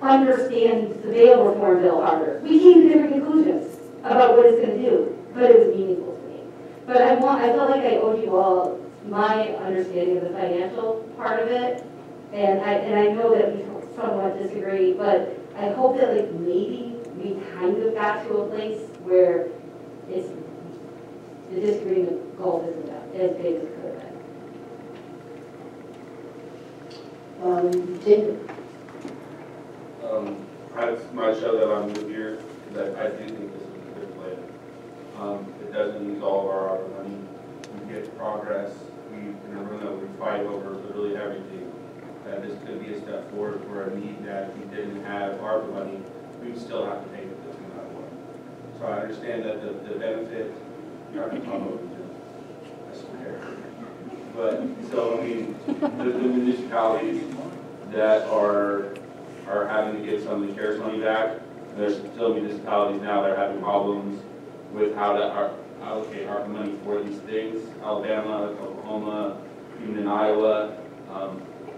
understand the bail reform bill harder. We came to different conclusions about what it's going to do, but it was meaningful to me. But I felt like I owed you all my understanding of the financial part of it, and I know that we somewhat disagree, but I hope that, like, maybe we kind of got to a place where it's the disagreement gulf isn't as big as it could have been. Jacob. I just want to show that I'm new here, because I do think this is a good plan. It doesn't use all of our ARPA money. We get progress. We, in a room that we fight over literally everything. That this could be a step forward for a need that if we didn't have ARPA money, we would still have to pay for this no matter what. So I understand that the benefit, you're not going to talk over this, I swear. But, so, I mean, the municipalities that are are having to give some of the CARES money back. And there's still municipalities now that are having problems with how to allocate ARPA money for these things. Alabama, Oklahoma, even in Iowa.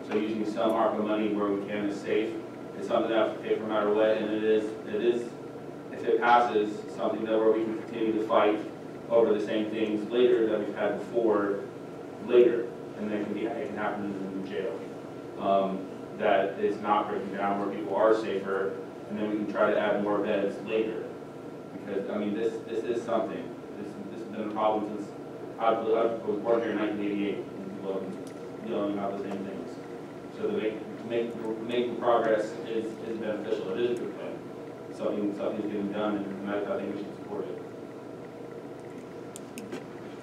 So using some ARPA money where we can is safe. It's something that we have to pay no matter what, and it is, if it passes, something that where we can continue to fight over the same things later that we've had before, later, and then it can happen in the jail. That is not breaking down where people are safer, and then we can try to add more beds later. Because, I mean, this is something. This has been a problem since I was born here in 1988, and people have been dealing about the same things. So to making progress is beneficial. It is a good thing. Something's getting done, and I think we should support it.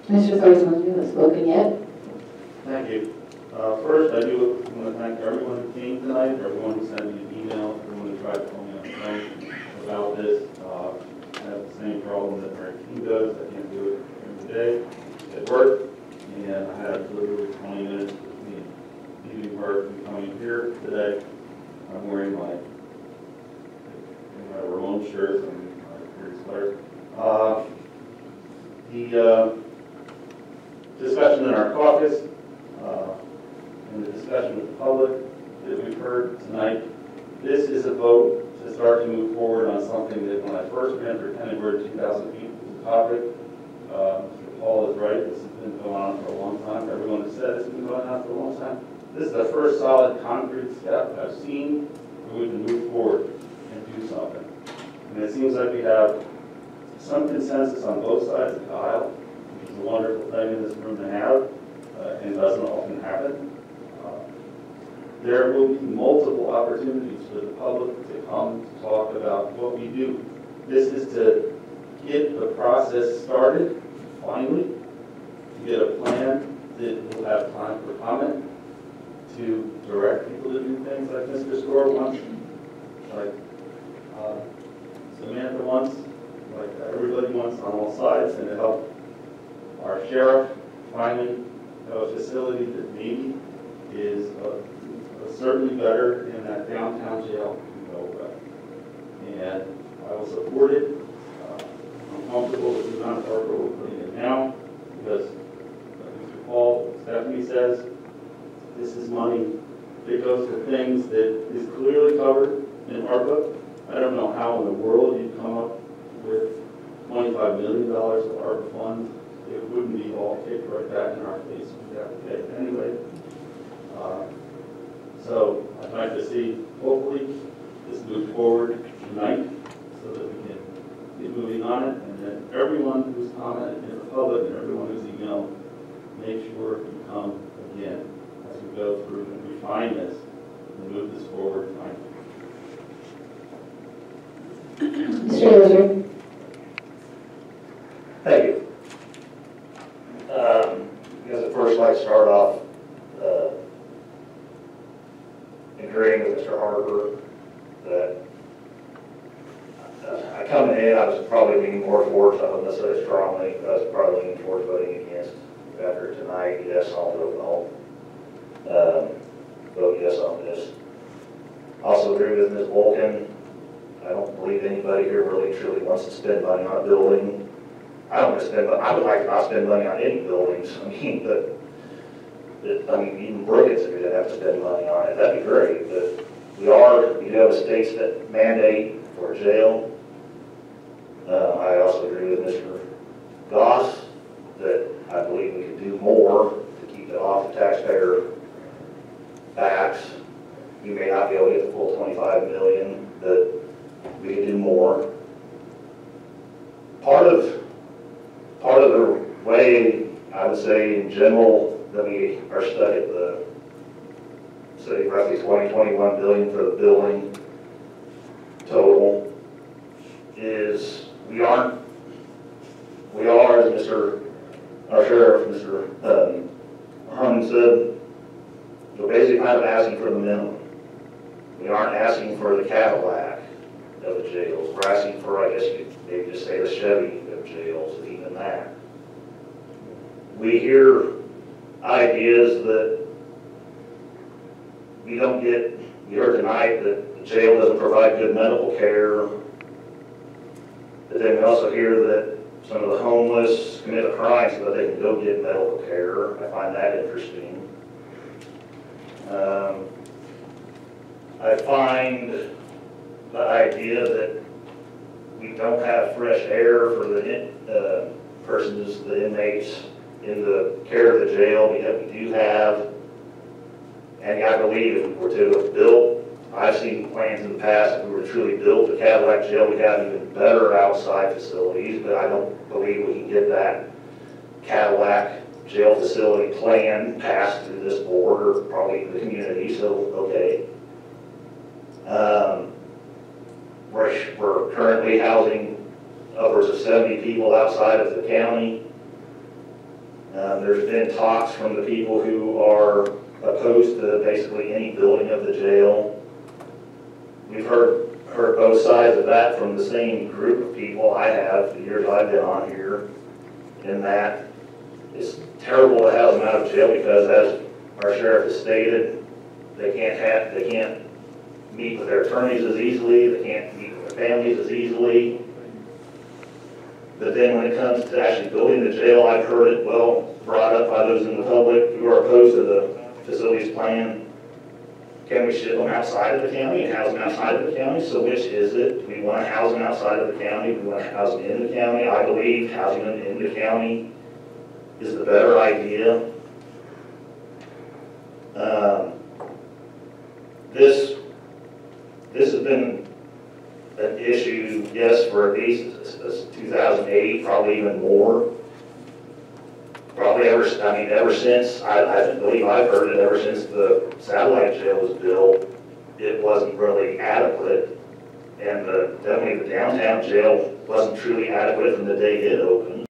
Mr. Sargent has spoken yet. Thank you. First, I do want to thank everyone who came tonight, everyone who sent me an email, everyone who tried to call me on the phone about this. I have the same problem that Mary King does. I can't do it every day at work, and I had literally 20 minutes between leaving work and coming here today. I'm wearing my Ramon shirt and my Pierce sweater. The discussion in our caucus and the discussion with the public that we've heard tonight, this is a vote to start to move forward on something that when I first ran for Tenant Board in 2008 was a topic. Mr. Paul is right, this has been going on for a long time. Everyone has said it's been going on for a long time. This is the first solid concrete step I've seen where we can move forward and do something. And it seems like we have some consensus on both sides of the aisle, which is a wonderful thing in this room to have, and doesn't often happen. There will be multiple opportunities for the public to come to talk about what we do. This is to get the process started, finally, to get a plan that will have time for comment, to direct people to do things like Mr. Store wants, like Samantha wants, like everybody wants on all sides, and to help our sheriff finally have a facility that maybe is certainly better in that downtown jail can go away. And I will support it. I'm comfortable with the amount of work we're putting in now because, like Mr. Paul, Stephanie says, this is money that goes to things that is clearly covered in ARPA. I don't know how in the world you'd come up with $25 million of ARPA funds. It wouldn't be all kicked right back in our face. We'd have to pay it anyway. So I'd like to see, hopefully, this move forward tonight so that we can get moving on it. And then everyone who's commented in the public and everyone who's emailed, make sure you come again as we go through and refine this and move this forward finally. Mr. Lozier. Thank you. I guess I'd first like to start off agreeing with Mr. Harper that I coming in, I was probably leaning more towards, I don't necessarily strongly, but I was probably leaning towards voting against. After tonight, yes, I'll vote no. Vote yes on this. Also agree with Ms. Volkin. I don't believe anybody here really truly wants to spend money on a building. I don't want to spend, I would like to not spend money on any buildings. I mean, even Brookings, if we didn't have to spend money on it, that'd be great. But we do have a state that mandate for jail. I also agree with Mr. Goss that I believe we could do more to keep it off the taxpayer backs. We may not be able to get the full $25 million, but we could do more. Part of the way, I would say in general, that we are stuck at the, say, roughly $21 billion for the building total, is we are, as our sheriff, Mr. Herman said, we're basically kind of asking for the minimum. We aren't asking for the Cadillac of the jails. We're asking for, I guess you could maybe just say the Chevy of jails, even that. We hear ideas that we don't get. We heard tonight that the jail doesn't provide good medical care. But then we also hear that some of the homeless commit a crime so that they can go get medical care. I find that interesting. I find the idea that we don't have fresh air for the persons, the inmates in the care of the jail, yet we do have. And I believe if we were to have built, I've seen plans in the past, if we were to truly built the Cadillac jail, we'd have even better outside facilities, but I don't believe we can get that Cadillac jail facility plan passed through this board or probably the community, so okay. We're currently housing upwards of 70 people outside of the county. There's been talks from the people who are opposed to basically any building of the jail. We've heard both sides of that from the same group of people I have the years I've been on here, in that it's terrible to have them out of jail because, as our sheriff has stated, they can't meet with their attorneys as easily, they can't meet with their families as easily. But then when it comes to actually building the jail, I've heard it well brought up by those in the public who are opposed to the facilities plan. Can we ship them outside of the county and house them outside of the county? So which is it? Do we want to house them outside of the county? Do we want to house them in the county? I believe housing them in the county is the better idea. This has been an issue, yes, for at least 2008, probably even more. Probably ever since, I believe I've heard it, ever since the satellite jail was built, it wasn't really adequate. And definitely the downtown jail wasn't truly adequate from the day it opened.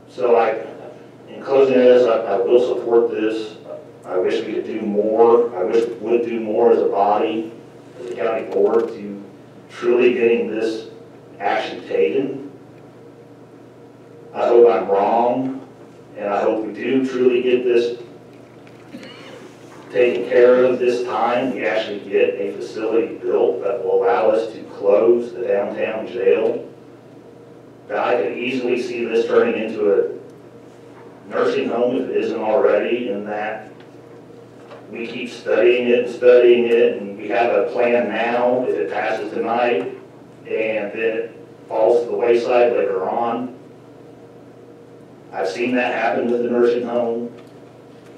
So in closing this, I will support this. I wish we could do more. I wish we would do more as a body, as a county board, to truly getting this action taken. I hope I'm wrong, and I hope we do truly get this taken care of this time. We actually get a facility built that will allow us to close the downtown jail. But I could easily see this turning into a nursing home if it isn't already, in that we keep studying it, and we have a plan now if it passes tonight, and then it falls to the wayside later on. I've seen that happen with the nursing home.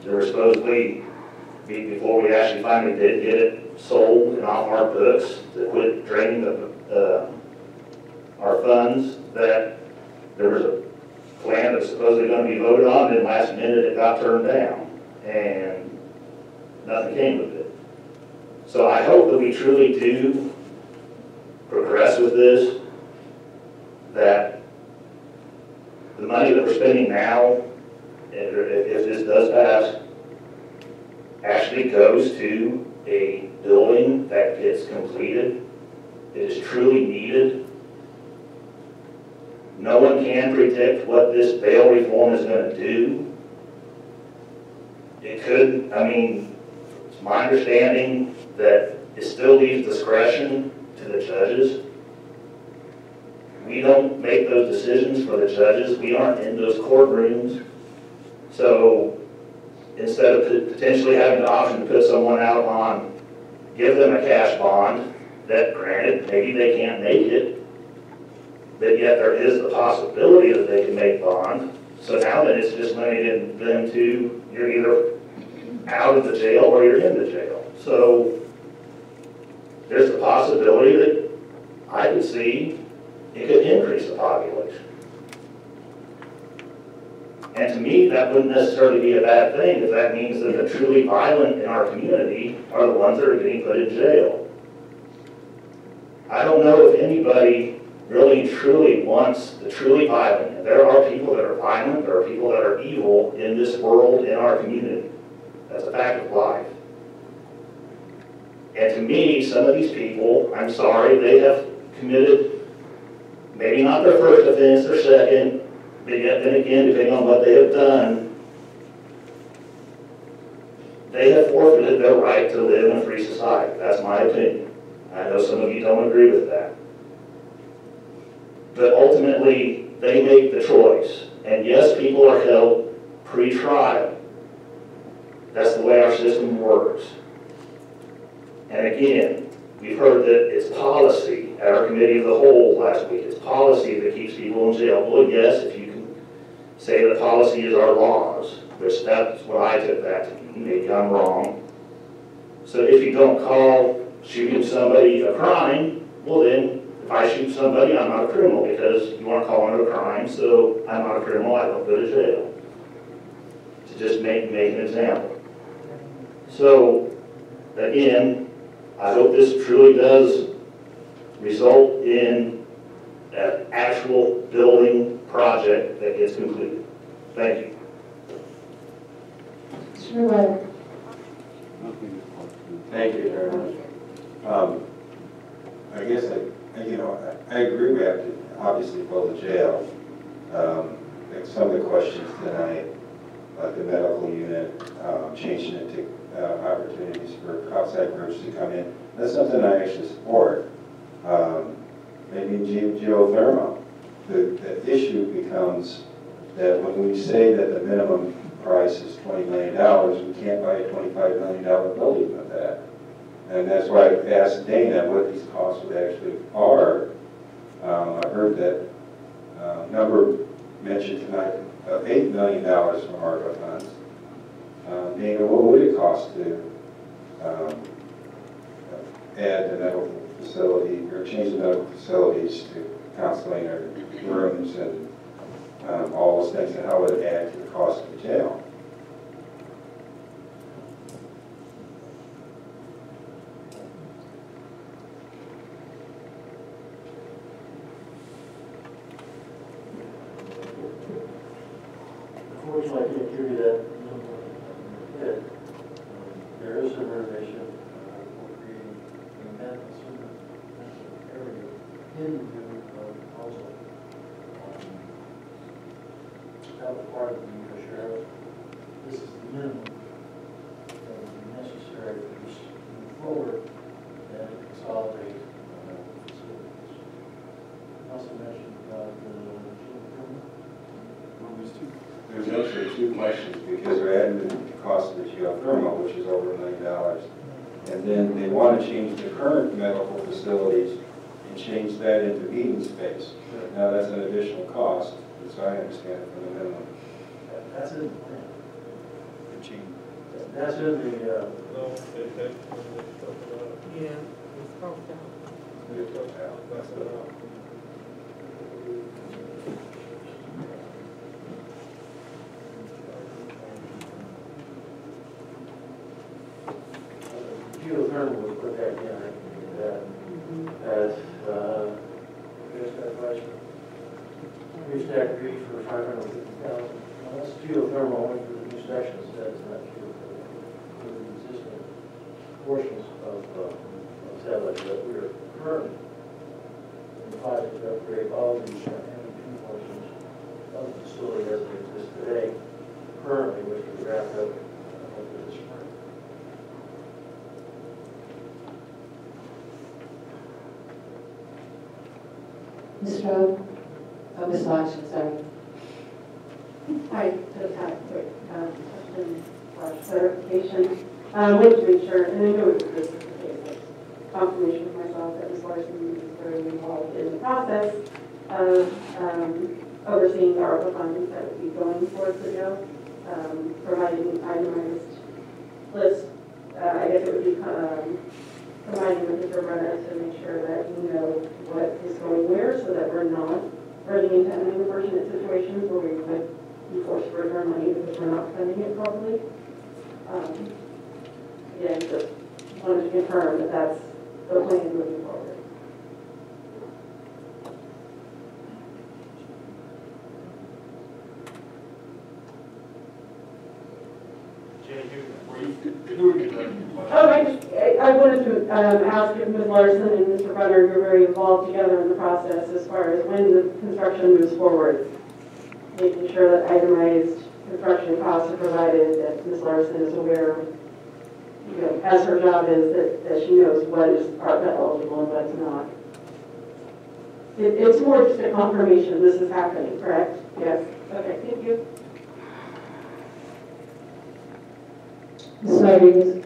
There were supposedly, before we actually finally did get it sold and off our books, to quit draining our funds, that there was a plan that was supposedly going to be voted on, and last minute it got turned down, and nothing came of it. So I hope that we truly do progress with this, that the money that we're spending now, if this does pass, actually goes to a building that gets completed. It is truly needed. No one can predict what this bail reform is going to do. It could, it's my understanding that it still leaves discretion to the judges. We don't make those decisions for the judges. We aren't in those courtrooms. So instead of potentially having the option to put someone out on, give them a cash bond, that granted, maybe they can't make it, but yet there is the possibility that they can make bond. So now that it's just limiting them to, you're either out of the jail or you're in the jail. So there's the possibility that I could see it could increase the population. And to me, that wouldn't necessarily be a bad thing, if that means that the truly violent in our community are the ones that are getting put in jail. I don't know if anybody really truly wants the truly violent. And there are people that are violent, there are people that are evil in this world, in our community. That's a fact of life. And to me, some of these people, I'm sorry, they have committed maybe not their first offense, their second, but yet then again, depending on what they have done, they have forfeited their right to live in a free society. That's my opinion. I know some of you don't agree with that. But ultimately, they make the choice. And yes, people are held pre-trial. That's the way our system works. And again, we've heard that it's policy at our committee of the whole last week. It's policy that keeps people in jail. Well, yes, if you can say that policy is our laws, which that's what I took that to mean. Maybe I'm wrong. So if you don't call shooting somebody a crime, well then, if I shoot somebody, I'm not a criminal because you aren't calling it a crime, so I'm not a criminal, I don't go to jail. To just make an example. So, again, I hope this truly does result in an actual building project that gets completed. Thank you. Sure. Thank you very much. I guess I agree we have to obviously build a jail. Like some of the questions tonight, like the medical unit, changing it to opportunities for outside groups to come in, that's something I actually support. Maybe geothermal. The issue becomes that when we say that the minimum price is $20 million, we can't buy a $25 million building with that. And that's why I asked Dana what these costs would actually are. I heard that number mentioned tonight of $8 million from ARPA funds. Dana, what would it cost to add the medical facility or change the medical facilities to counseling or rooms and all those things, and how would it add to the cost of the jail? Unfortunately, I can't give you that number yet. There is some renovation for creating a mental area in the new proposal. That was part of the sheriff. This is the minimum that would be necessary for this to move forward and consolidate facilities. I also mentioned about the There's actually two questions, because we're adding the cost of the geothermal, which is over $1 million. And then they want to change the current medical facilities and change that into meeting space. Now that's an additional cost, as I understand it, from the minimum. That's in the plan. That's in the, Yeah, it's crossed out. That's it. geothermal would put that in, I think, as, just that question. New stack agreed for 550,000. Well, that's geothermal only for the new sections, that's not geothermal for the existing portions of satellite that we are currently in the project to upgrade all the MEP portions of the facility as it exists today, currently, which we wrapped up hopefully this spring. Ms. Stroh? Oh, Ms. Lodge, sorry. I just have a quick question or clarification. I wanted to make sure, and I know this is the case, confirmation for myself that Ms. Larson is very involved in the process of overseeing the ARPA funds that would be going towards the jail, providing an itemized list. I guess it would be providing with the runner to make sure that we know what is going where so that we're not running into any unfortunate situations where we could be forced to return money because we're not spending it properly. Again, just wanted to confirm that that's the plan moving forward. I wanted to ask if Ms. Larson and Mr. Brunner, you're very involved together in the process as far as when the construction moves forward, making sure that itemized construction costs are provided, that Ms. Larson is aware of you know, as her job is, that she knows what is ARPA eligible and what's not. It's more just a confirmation this is happening, correct? Yes. Okay, thank you. Ms. Rodriguez?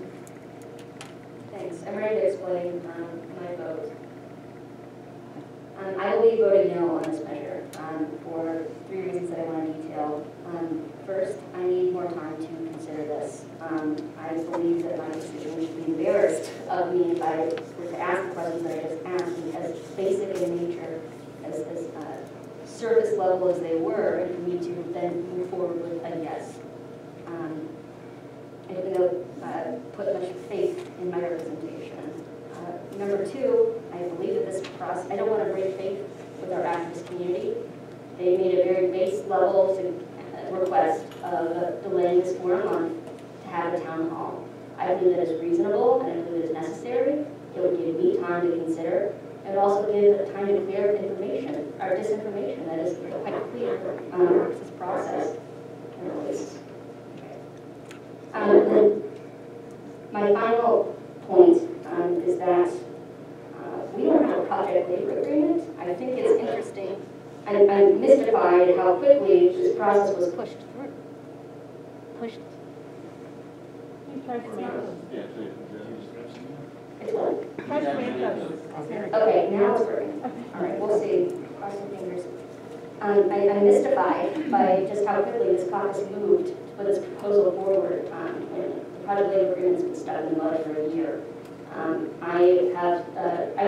Thanks. I'm ready to explain my vote. I will be voting no on this measure for 3 reasons that I want to detail. First, I need more time to consider this. I believe that my constituents would be embarrassed of me if I were to ask the questions that I just asked, as basic in nature, as surface level as they were, and for me to then move forward with a yes. I don't put much faith in my representation. Number 2, I believe that this process, I don't want to break faith with our activist community. They made a very base level request of delaying this for a month to have a town hall. I believe that is reasonable and I believe it is necessary. It would give me time to consider. It would also give time to clear information, or disinformation that is quite clear this process. And my final point is that we don't have a project labor agreement. I think it's interesting. I'm mystified how quickly this process was pushed through. Pushed. It's what? Okay, now it's working. All right, we'll see. Cross your fingers. I'm mystified by just how quickly this caucus moved to put this proposal forward. When the project labor agreement's been stuck in the mud for a year. I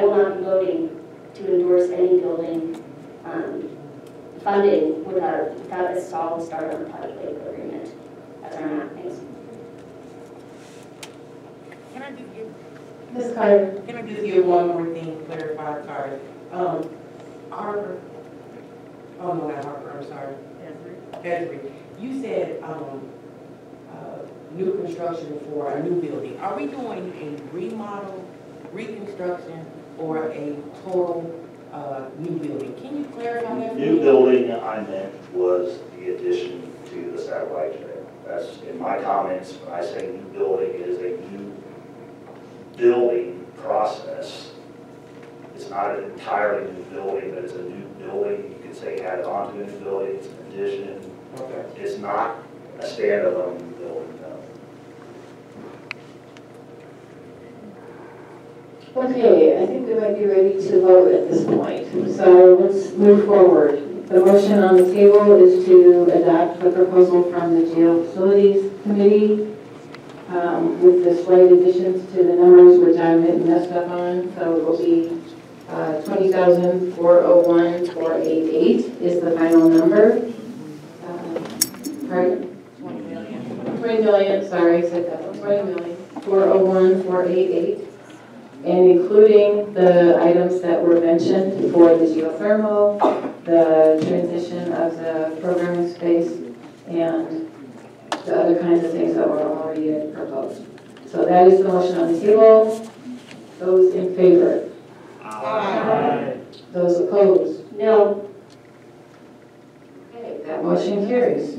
will not be voting to endorse any building funding without a solid start on the project labor agreement. That's where I'm at. Thanks. Can I just give? Ms. Carter? Can I just give one more thing, clarify, sorry. Harper, oh no, not Harper, I'm sorry. Esri, you said new construction for a new building. Are we doing a remodel, reconstruction, or a total new building? Can you clarify that for me? New building I meant was the addition to the satellite jail. That's in my comments. When I say new building, it is a new building process. It's not an entirely new building, but it's a new building. You could say add on to a new building. It's an addition. Okay. It's not a standalone new building, no. Okay, I think we might be ready to vote at this point. So let's move forward. The motion on the table is to adopt the proposal from the Jail Facilities Committee with the slight additions to the numbers which I messed up on. So it will be 20,401,488 is the final number. Pardon? 20 million, sorry, I said that. 20,401,488. And including the items that were mentioned for the geothermal, the transition of the programming space, and the other kinds of things that were already proposed. So that is the motion on the table. Those in favor? Aye. Those opposed? No. Okay, that motion carries.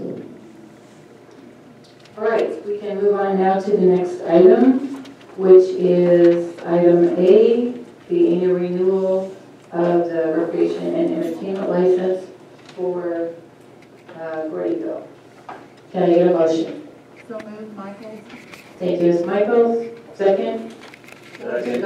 All right, we can move on now to the next item, which is item A, the annual renewal of the recreation and entertainment license for Gordyville. Can I get a motion? So moved, Michael. Thank you, Ms. Michaels. Second? Second.